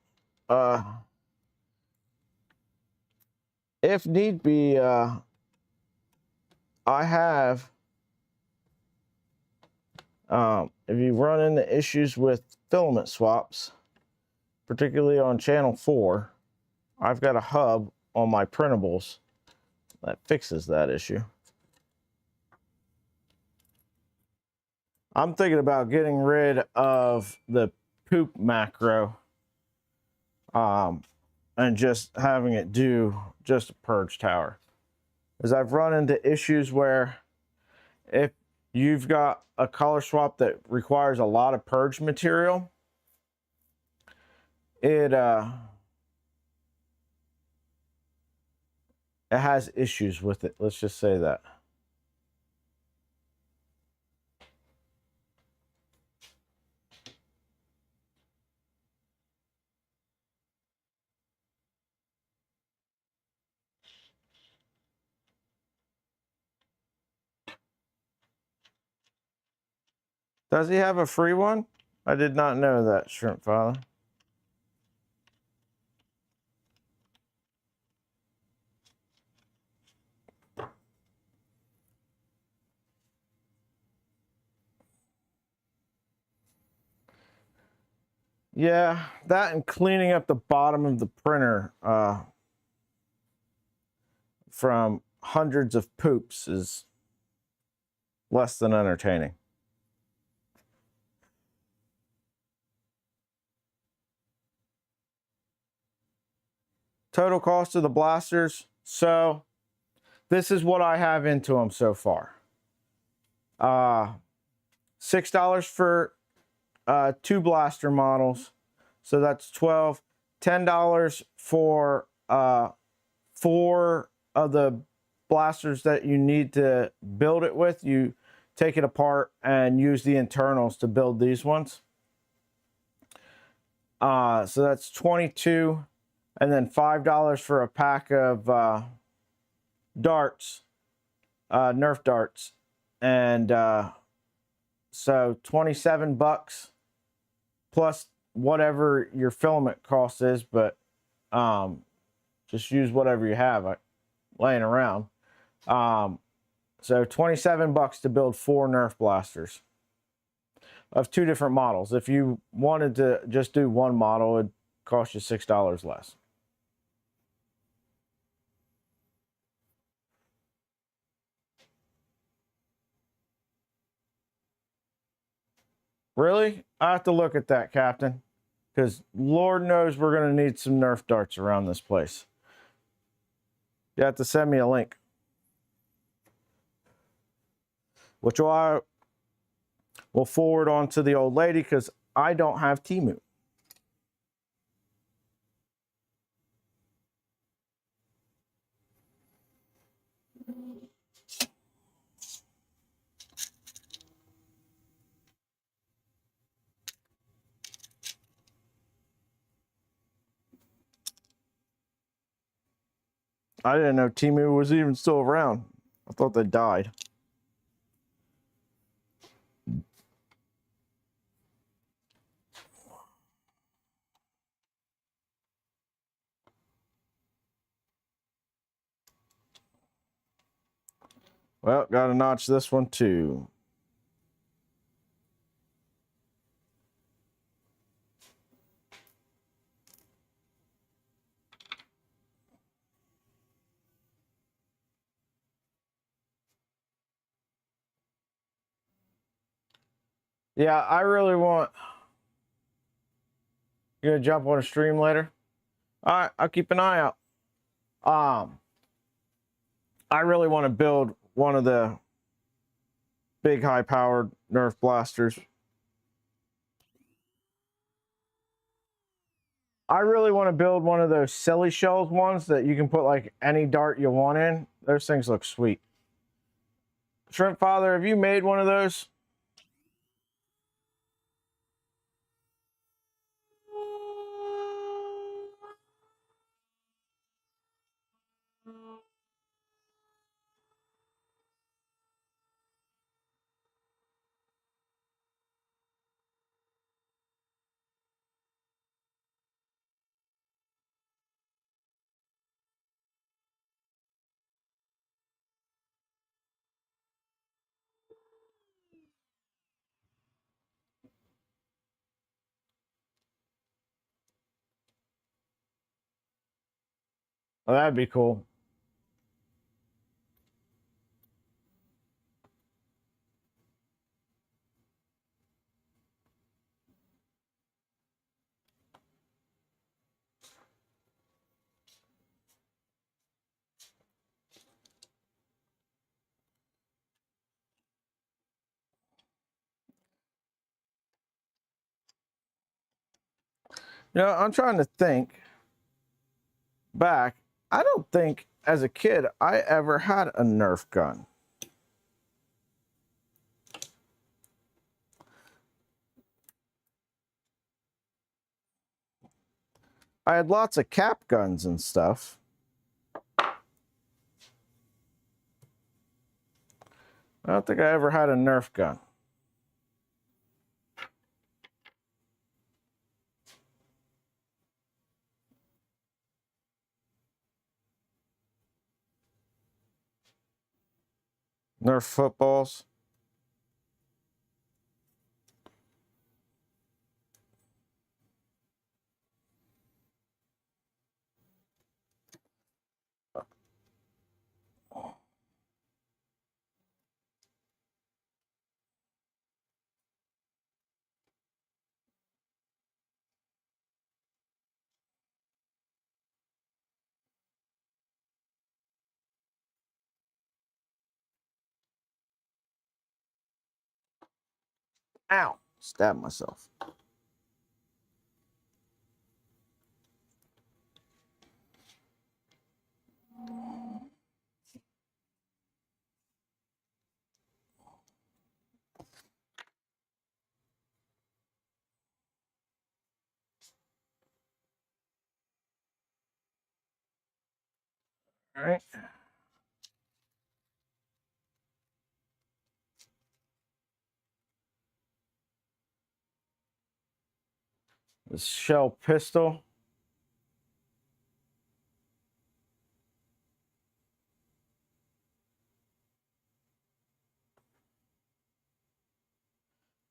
S1: if need be, I have, if you run into issues with filament swaps, particularly on channel 4, I've got a hub on my printables that fixes that issue. I'm thinking about getting rid of the poop macro and just having it do just a purge tower. As I've run into issues where if you've got a color swap that requires a lot of purge material, it has issues with it. Let's just say that. Does he have a free one? I did not know that, Shrimp Father. Yeah, that and cleaning up the bottom of the printer from hundreds of poops is less than entertaining. Total cost of the blasters. So this is what I have into them so far. $6 for 2 blaster models. So that's $12. $10 for 4 of the blasters that you need to build it with. You take it apart and use the internals to build these ones. So that's $22. And then $5 for a pack of darts. Nerf darts. And so $27 plus whatever your filament cost is, but just use whatever you have laying around. So $27 to build 4 Nerf blasters of 2 different models. If you wanted to just do one model, it'd cost you $6 less. Really? I have to look at that, Captain, because Lord knows we're going to need some Nerf darts around this place. You have to send me a link, which I will forward on to the old lady because I don't have Temu. I didn't know Temu was even still around. I thought they died. Well, gotta notch this one too. Yeah, I really want... You gonna jump on a stream later? All right, I'll keep an eye out. I really want to build one of the big high-powered Nerf blasters. I really want to build one of those silly shells ones that you can put like any dart you want in. Those things look sweet. Shrimp Father, have you made one of those? Oh, that'd be cool. You know, I'm trying to think back. I don't think as a kid I ever had a Nerf gun. I had lots of cap guns and stuff. I don't think I ever had a Nerf gun. Nerf footballs. Ow, stabbed myself. All right. The shell pistol.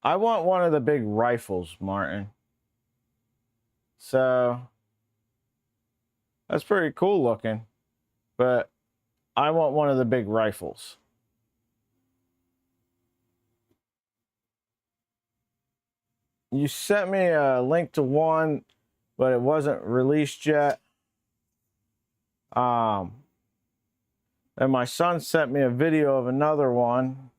S1: I want one of the big rifles, Martin. So that's pretty cool looking, but I want one of the big rifles. You sent me a link to one, but it wasn't released yet. And my son sent me a video of another one.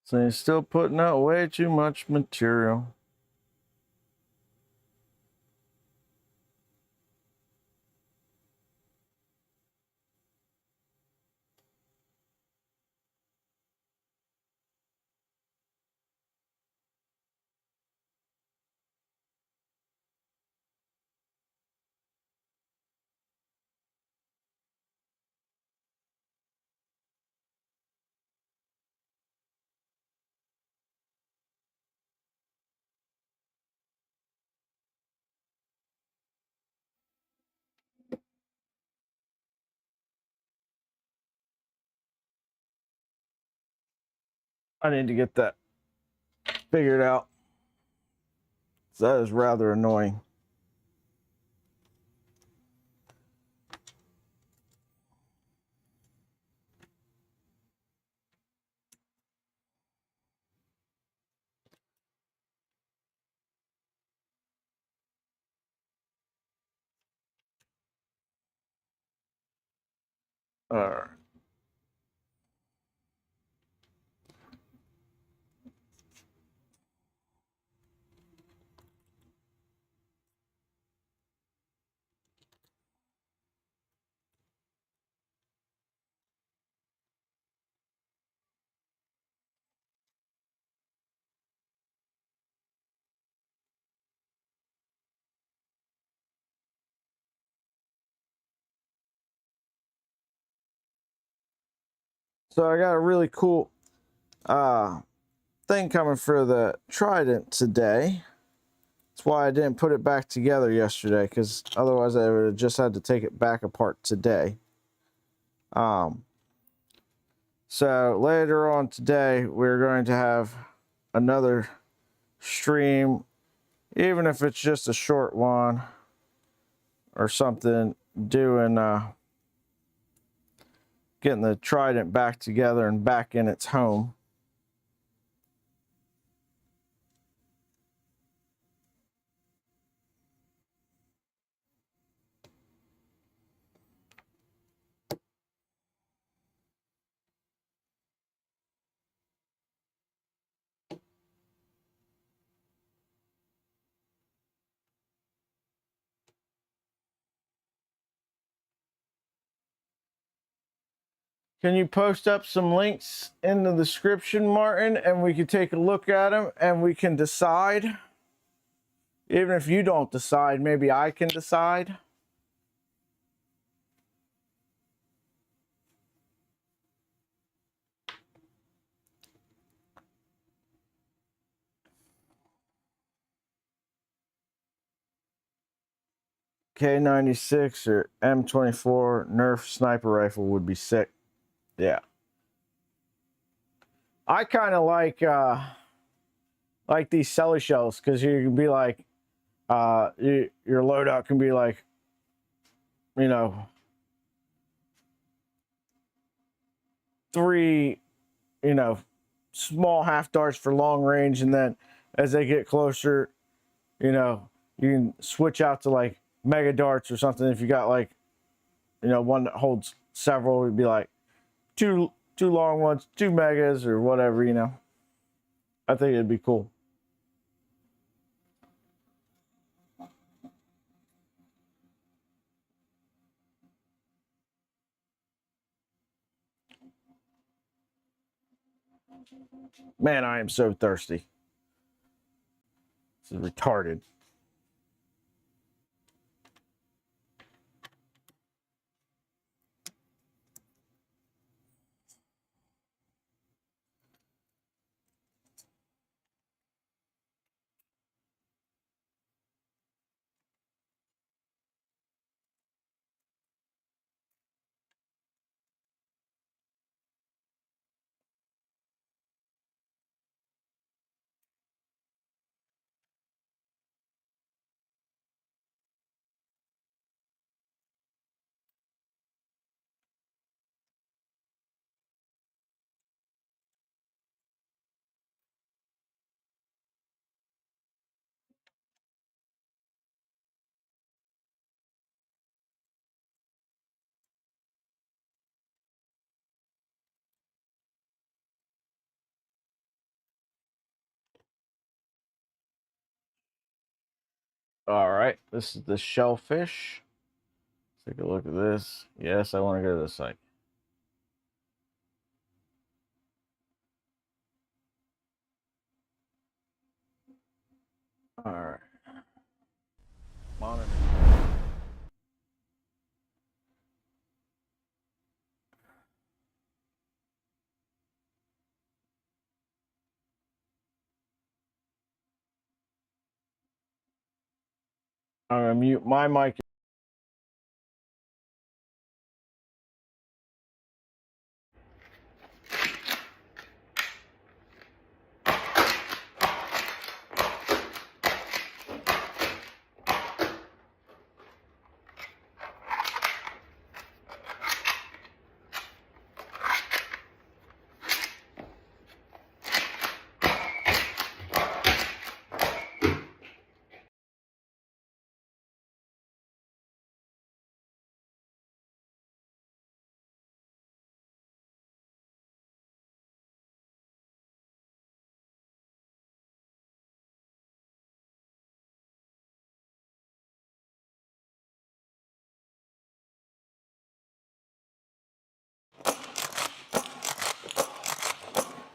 S1: So he's still putting out way too much material. I need to get that figured out. So that is rather annoying. All right. So I got a really cool thing coming for the Trident today. That's why I didn't put it back together yesterday, because otherwise I would have just had to take it back apart today. So later on today, we're going to have another stream, even if it's just a short one or something, doing getting the Trident back together and back in its home. Can you post up some links in the description, Martin, and we can take a look at them and we can decide? Even if you don't decide, maybe I can decide. K96 or M24 Nerf sniper rifle would be sick. Yeah. I kind of like these celly shells, because you can be like, your loadout can be like, you know, 3, you know, small half darts for long range, and then as they get closer, you know, You can switch out to like mega darts or something. If you got like, you know, one that holds several, it'd be like two long ones, 2 megas or whatever, you know. I think it'd be cool. Man, I am so thirsty. This is retarded. All right, this is the shellfish. Let's take a look at this. Yes, I want to go to the site. All right. Monitor. I'm gonna mute my mic.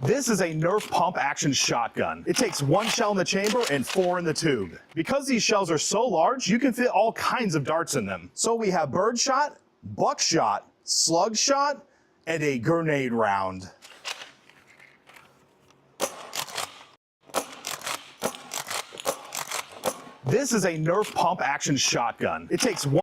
S2: This is a Nerf pump action shotgun. It takes 1 shell in the chamber and 4 in the tube. Because these shells are so large, you can fit all kinds of darts in them. So we have bird shot, buckshot, slug shot, and a grenade round. This is a Nerf pump action shotgun. It takes 1.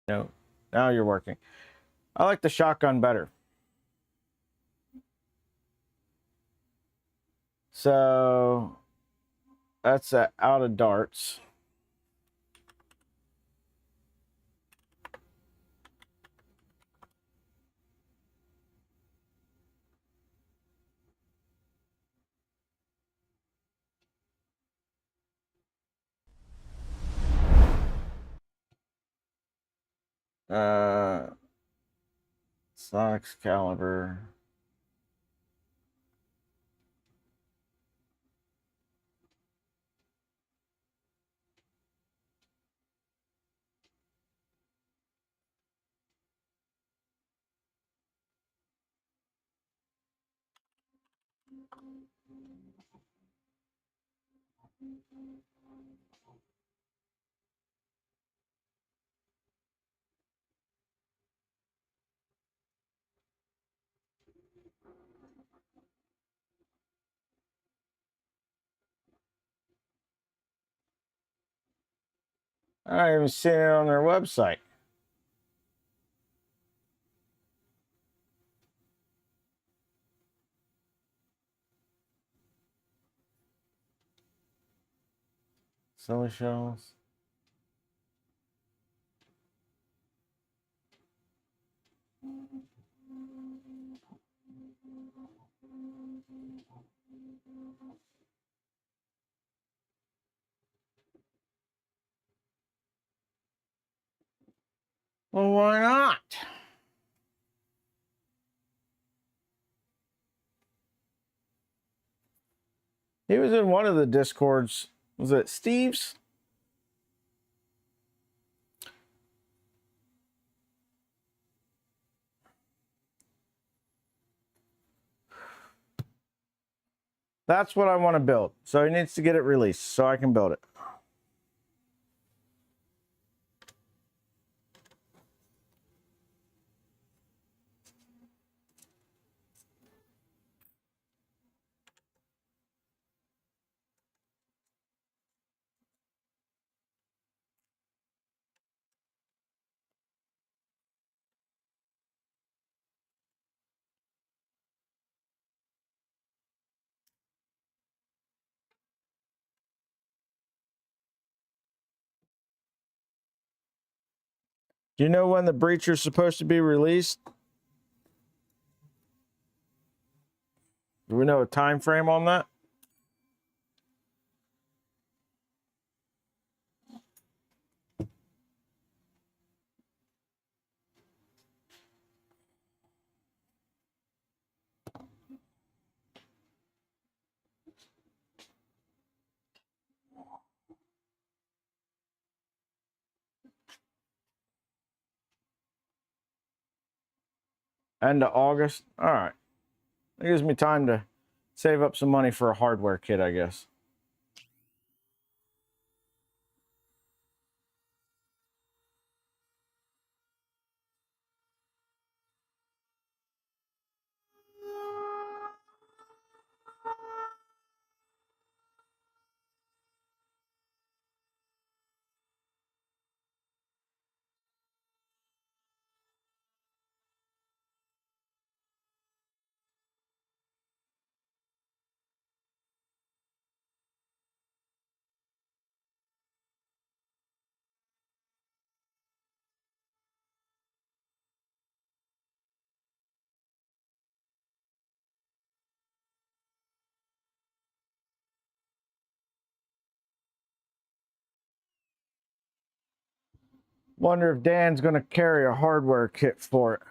S1: No, now you're working. I like the shotgun better. So that's out of darts. Sonic's caliber. I haven't even seen it on their website. Silly shells. Well, why not? He was in one of the Discords. Was it Steve's? That's what I want to build. So he needs to get it released so I can build it. Do you know when the breacher's supposed to be released? Do we know a time frame on that? End of August? All right. That gives me time to save up some money for a hardware kit, I guess. Wonder if Dan's going to carry a hardware kit for it.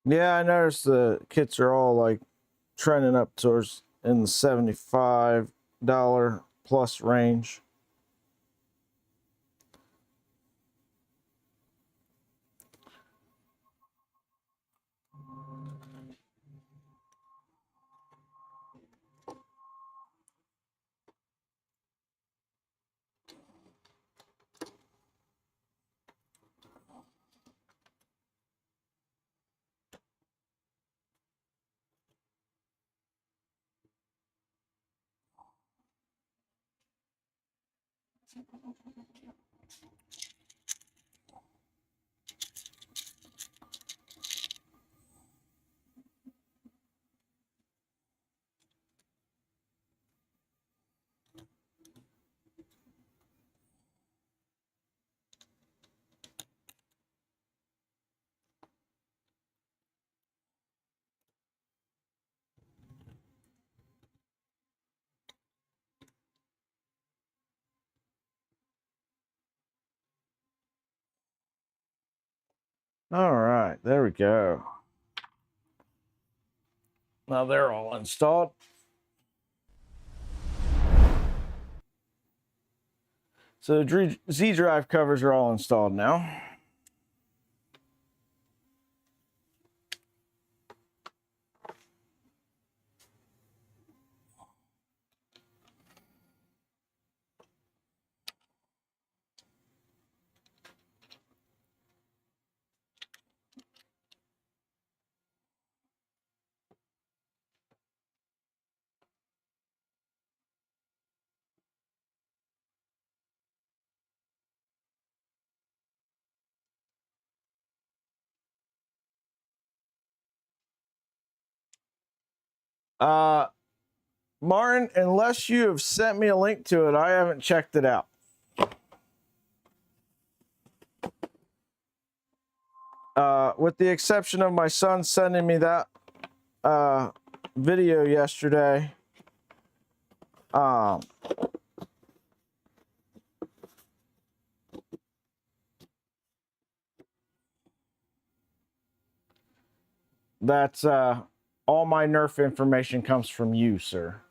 S1: Yeah, I noticed the kits are all like trending up towards in the $75 plus range. All right, there we go. Now they're all installed. So the Z drive covers are all installed now. Martin, unless you have sent me a link to it, I haven't checked it out. With the exception of my son sending me that video yesterday. That's all my Nerf information comes from you, sir.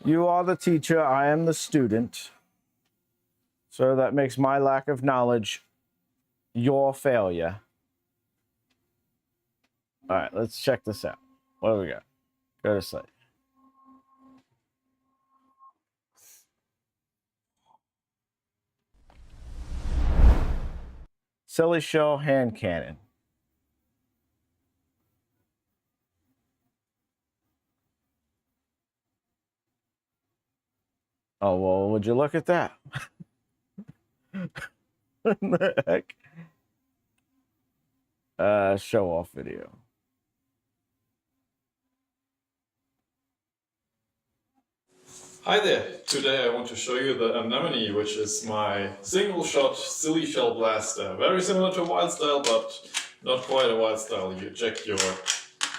S1: You are the teacher, I am the student. So that makes my lack of knowledge your failure. All right, let's check this out. What do we got? Go to site. Silly shell hand cannon. Oh, well, would you look at that? What the heck? Show off video.
S3: Hi there! Today I want to show you the anemone, which is my single shot silly shell blaster. Very similar to a wild style, but not quite a wild style. You eject your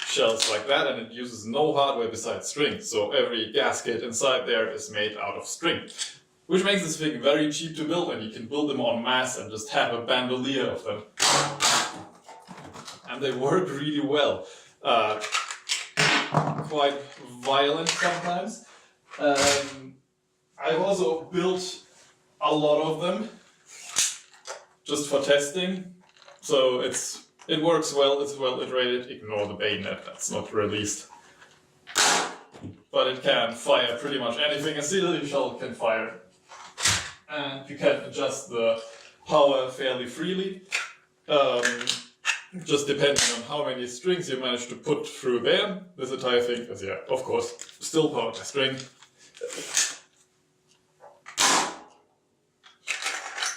S3: shells like that and it uses no hardware besides string. So every gasket inside there is made out of string. Which makes this thing very cheap to build, and you can build them en masse and just have a bandolier of them. And they work really well. Quite violent sometimes. I've also built a lot of them just for testing, so it works well, it's well iterated. Ignore the bayonet, that's not released. But it can fire pretty much anything a silly shell can fire. And you can adjust the power fairly freely, just depending on how many strings you manage to put through there. This entire thing is, yeah, of course, still powered by string.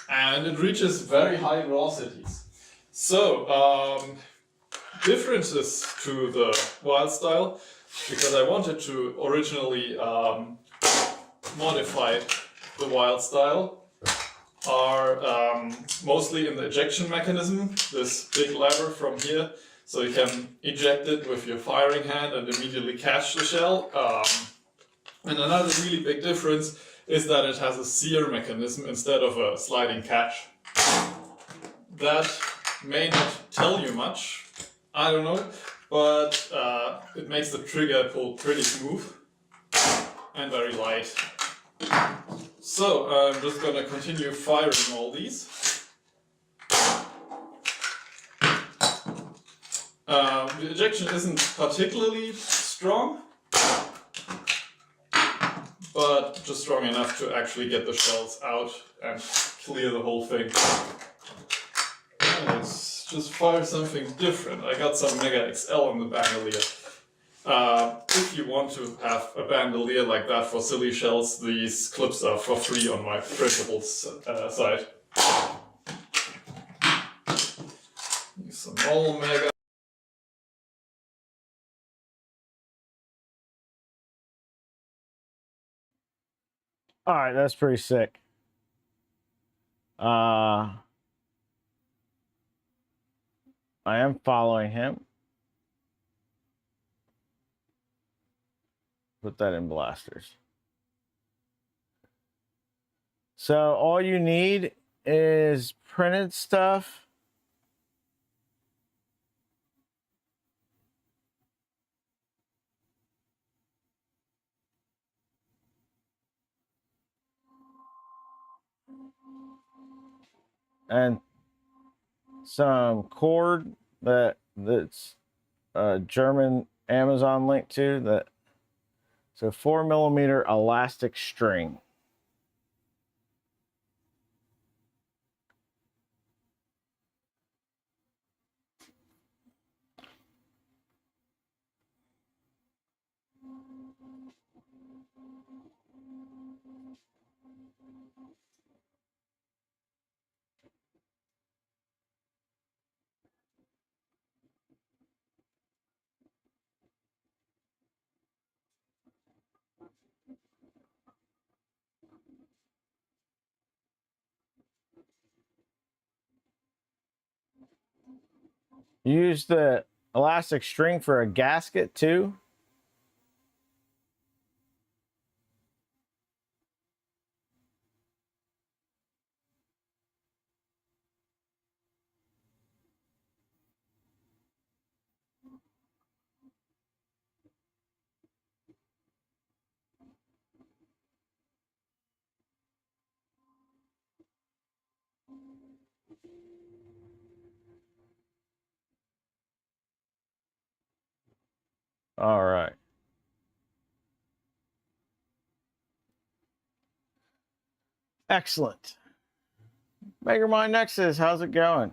S3: And it reaches very high velocities. So, differences to the wild style, because I wanted to originally modify the wild style, are mostly in the ejection mechanism, this big lever from here, so you can eject it with your firing hand and immediately catch the shell. And another really big difference is that it has a sear mechanism instead of a sliding catch. That may not tell you much, I don't know, but it makes the trigger pull pretty smooth and very light. So I'm just going to continue firing all these. The ejection isn't particularly strong, but just strong enough to actually get the shells out and clear the whole thing. Let's just fire something different. I got some Mega XL in the bandolier. If you want to have a bandolier like that for silly shells, these clips are for free on my printables site. Use some normal Mega.
S1: All right, that's pretty sick. I am following him. put that in blasters. So all you need is printed stuff. And some cord that's a German Amazon link to that. So 4mm elastic string. Use the elastic string for a gasket too. All right. Excellent. Megamind Nexus, how's it going?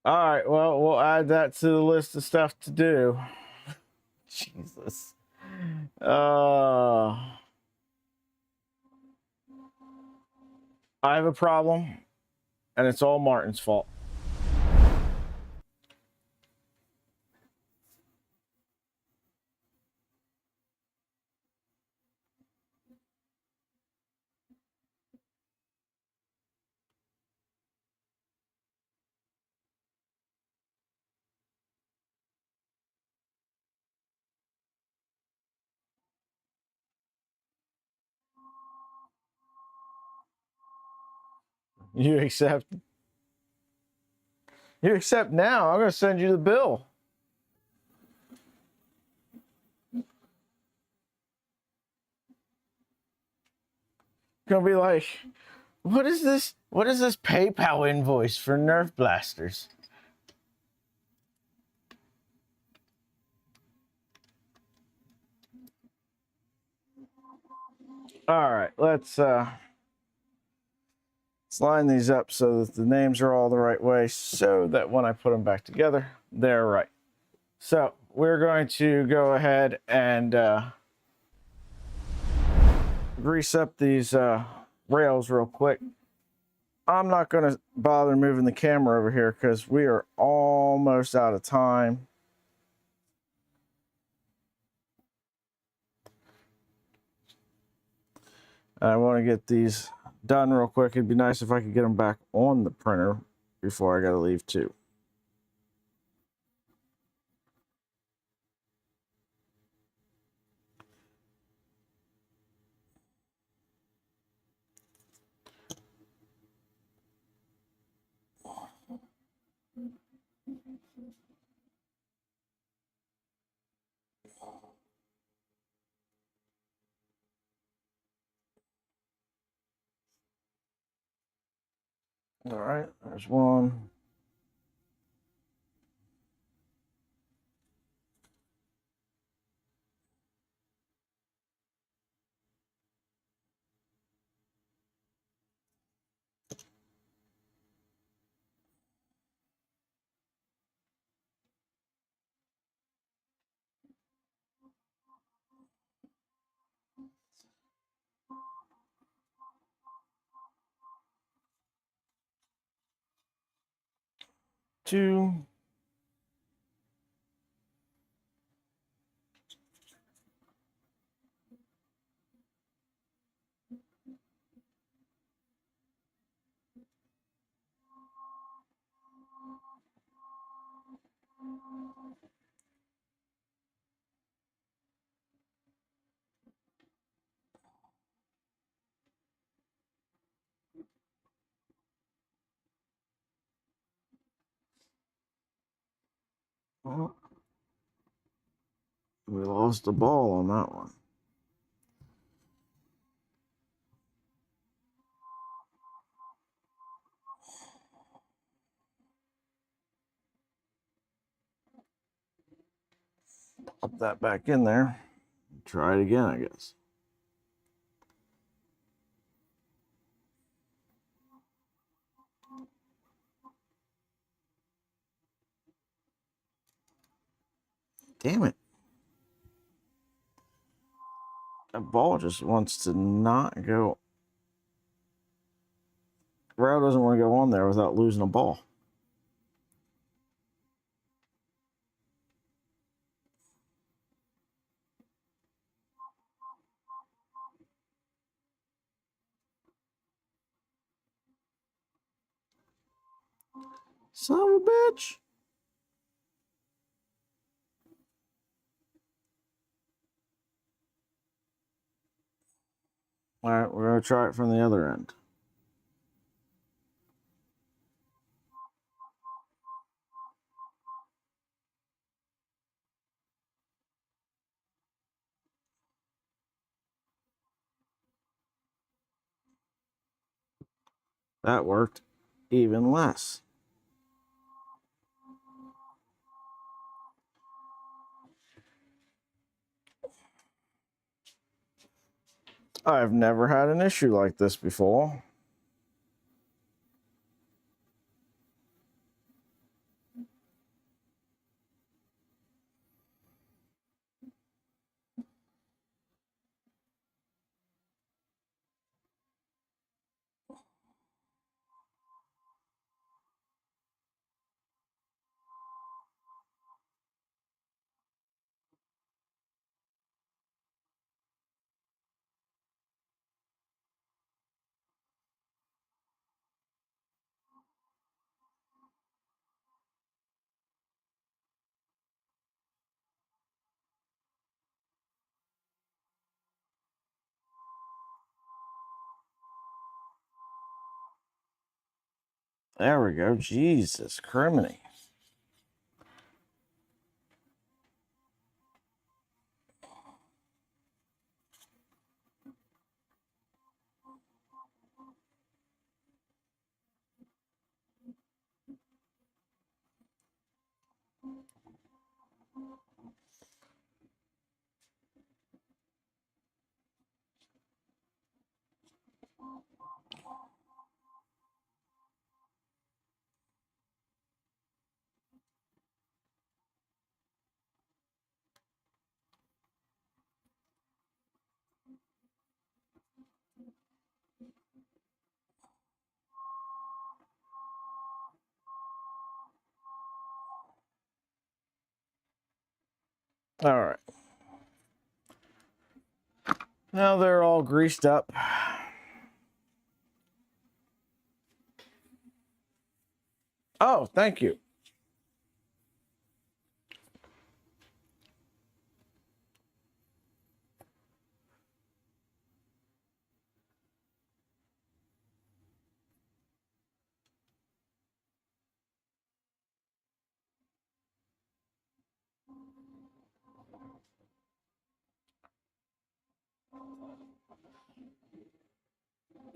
S1: All right, well, we'll add that to the list of stuff to do. Jesus. I have a problem, and it's all Martin's fault. You accept? You accept now. I'm going to send you the bill. Going to be like, what is this? What is this PayPal invoice for Nerf blasters? All right, let's line these up so that the names are all the right way, so that when I put them back together, they're right. So we're going to go ahead and grease up these rails real quick. I'm not going to bother moving the camera over here because we are almost out of time. I want to get these done real quick. It'd be nice if I could get them back on the printer before I got to leave too. All right, there's one. Two. Oh, we lost the ball on that one. Pop that back in there. Try it again, I guess. Damn it. That ball just wants to not go. Rail doesn't want to go on there without losing a ball. Son of a bitch. All right, we're going to try it from the other end. That worked even less. I've never had an issue like this before. There we go. Jesus criminy. All right. Now they're all greased up. Oh, thank you.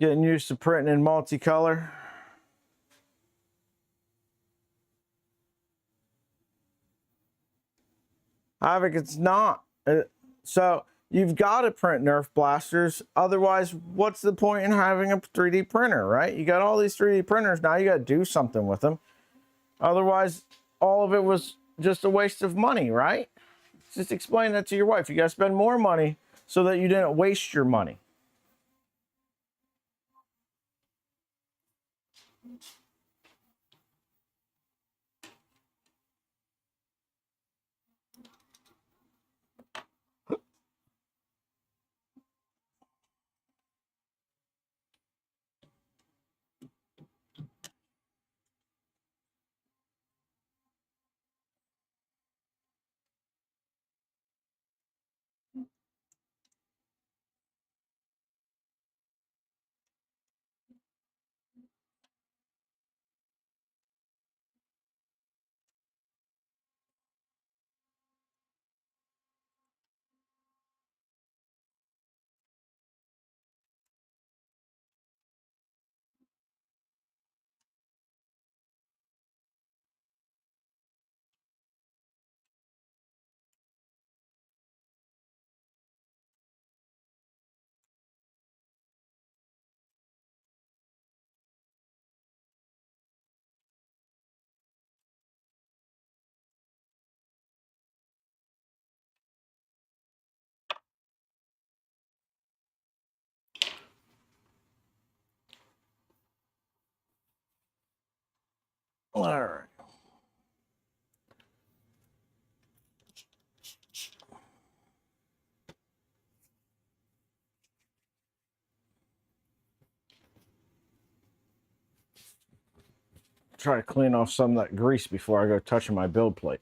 S1: Getting used to printing in multicolor. Havoc, it's not. So you've got to print Nerf blasters. Otherwise, what's the point in having a 3D printer, right? You got all these 3D printers. Now you got to do something with them. Otherwise, all of it was just a waste of money, right? Just explain that to your wife. You got to spend more money so that you didn't waste your money. All right. Try to clean off some of that grease before I go touching my build plate.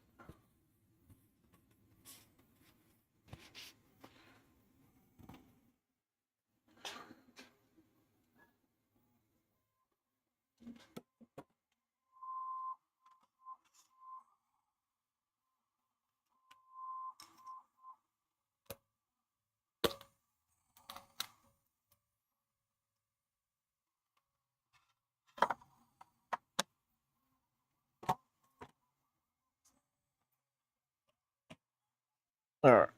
S1: All right.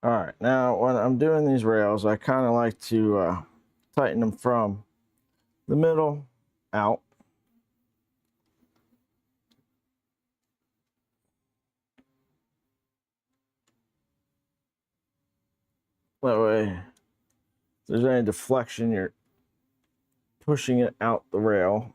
S1: All right, now when I'm doing these rails, I kind of like to tighten them from the middle out. That way, if there's any deflection, you're pushing it out the rail.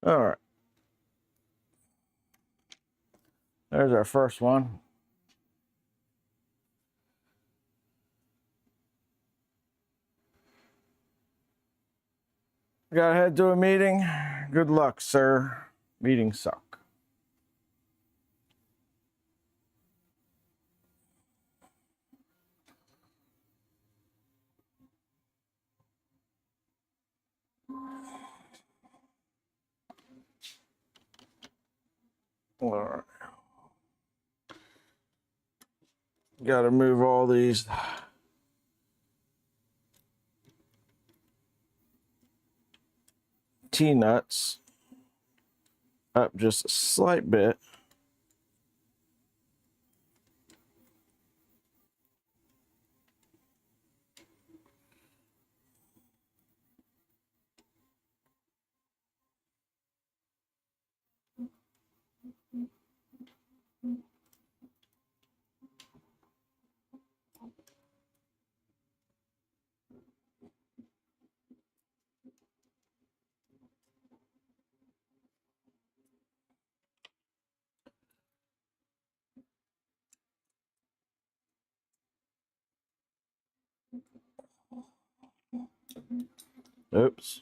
S1: All right, there's our first one. Gotta head to a meeting. Good luck, sir. Meetings suck. All right. Gotta move all these T-nuts up just a slight bit. Oops.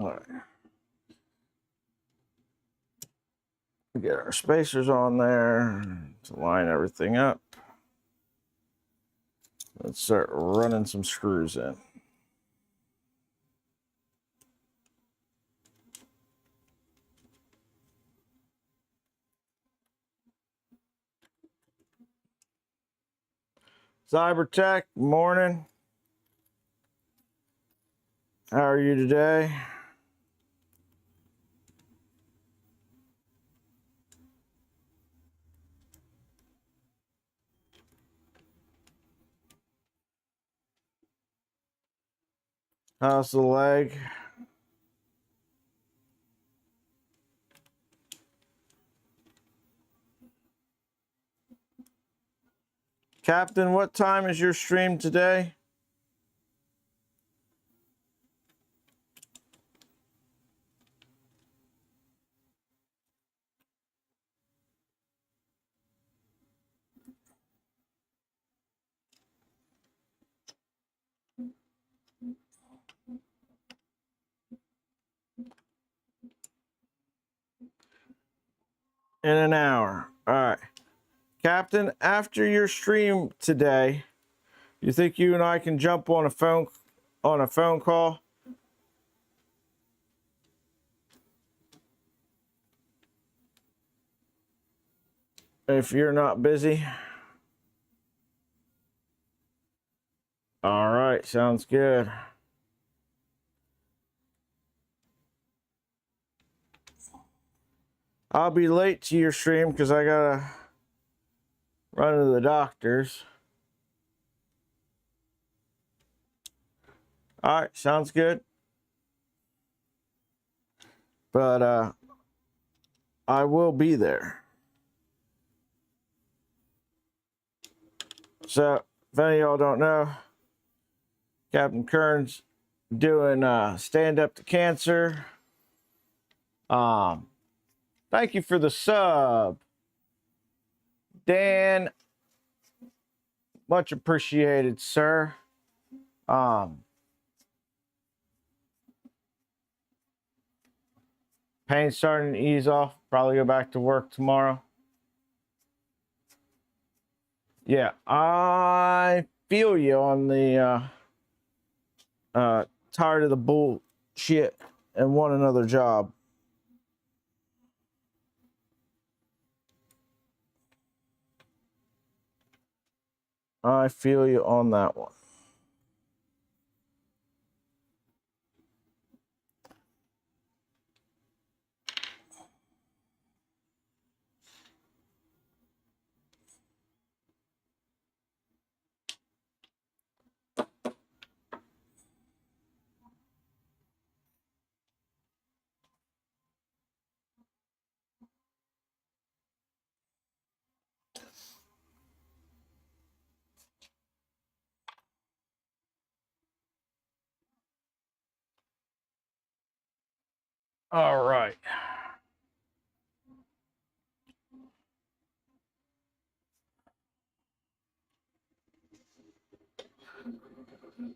S1: All right. Get our spacers on there to line everything up. Let's start running some screws in. Cybertech, morning. How are you today? How's the leg? Captain, what time is your stream today? In an hour. All right. Captain, after your stream today, you think you and I can jump on a phone call? If you're not busy. All right, sounds good. I'll be late to your stream because I gotta run to the doctor's. All right, sounds good. But I will be there. So if any of y'all don't know, Captain Kern's doing Stand Up to Cancer. Thank you for the sub, Dan. Much appreciated, sir. Pain's starting to ease off. Probably go back to work tomorrow. Yeah, I feel you on the tired of the bullshit and want another job. I feel you on that one. All right.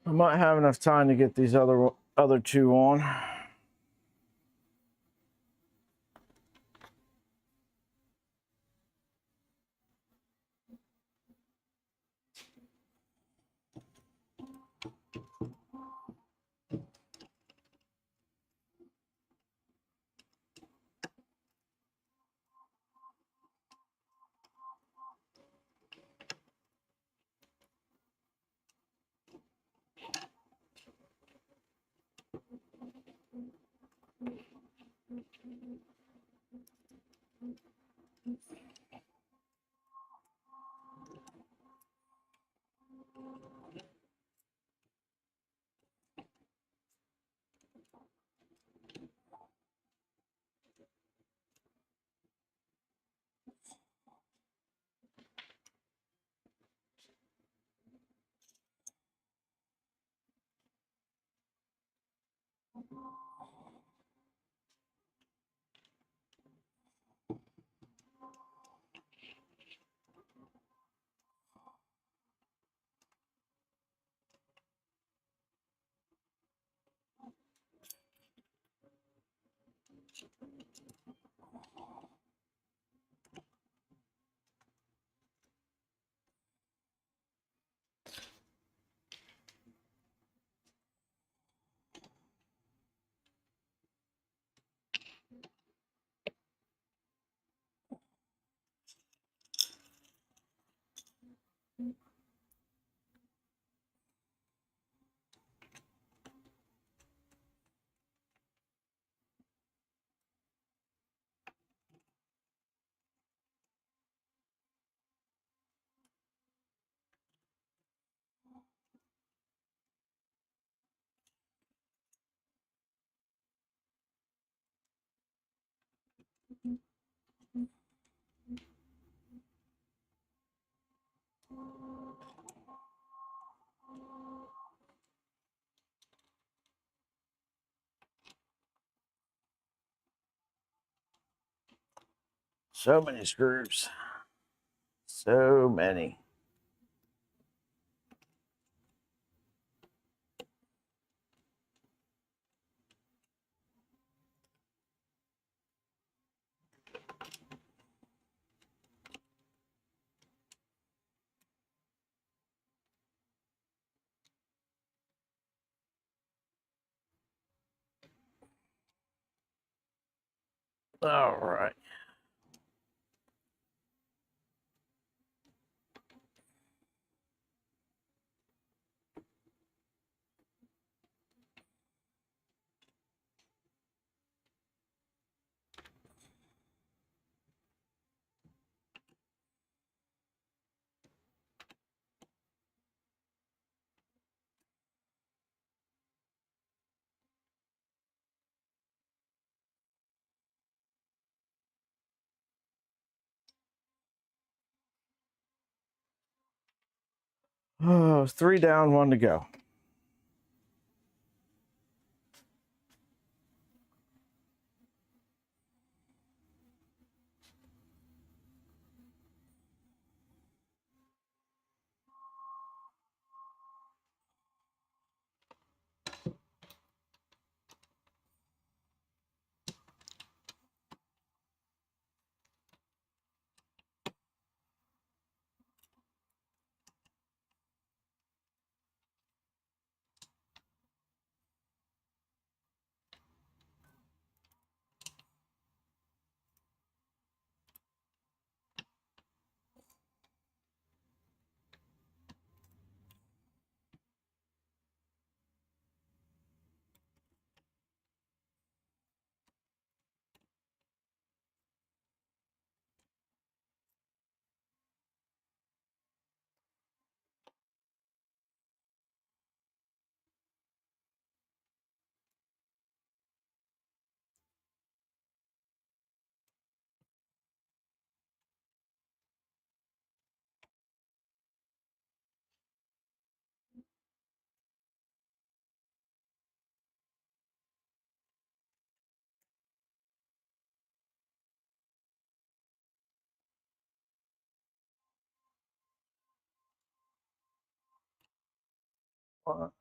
S1: I might have enough time to get these other two on. So many screws. So many. All right. Oh, 3 down, 1 to go. One,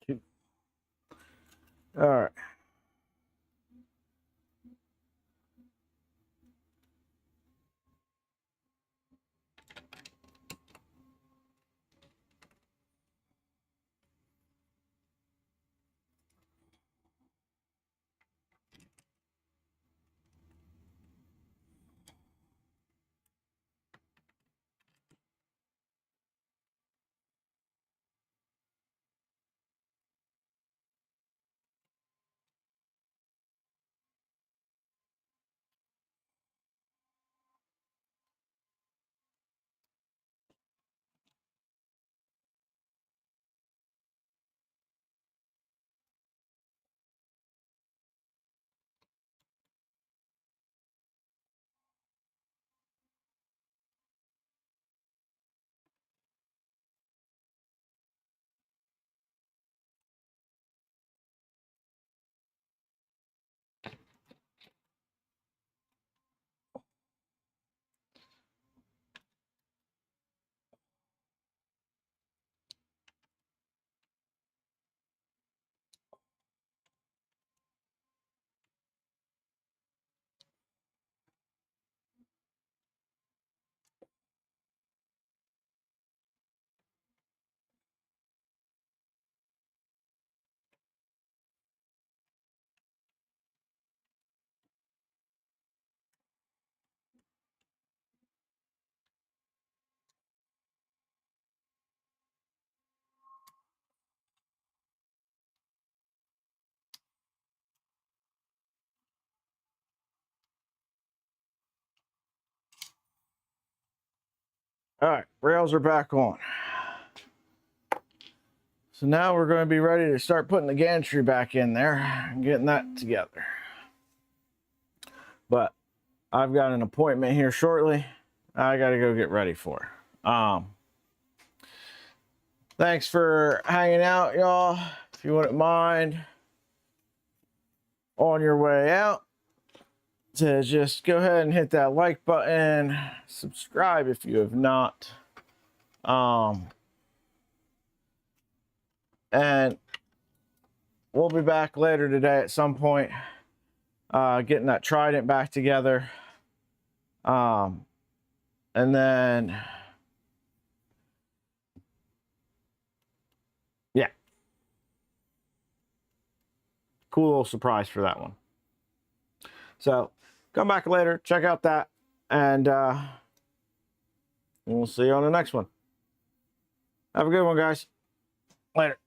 S1: 2. All right. All right, rails are back on. So now we're going to be ready to start putting the gantry back in there and getting that together. But I've got an appointment here shortly. I got to go get ready for. Thanks for hanging out, y'all. If you wouldn't mind, on your way out, to just go ahead and hit that like button, subscribe if you have not. And we'll be back later today at some point, getting that trident back together. And then, yeah, cool little surprise for that one. So come back later, check out that, and we'll see you on the next one. Have a good one, guys. Later.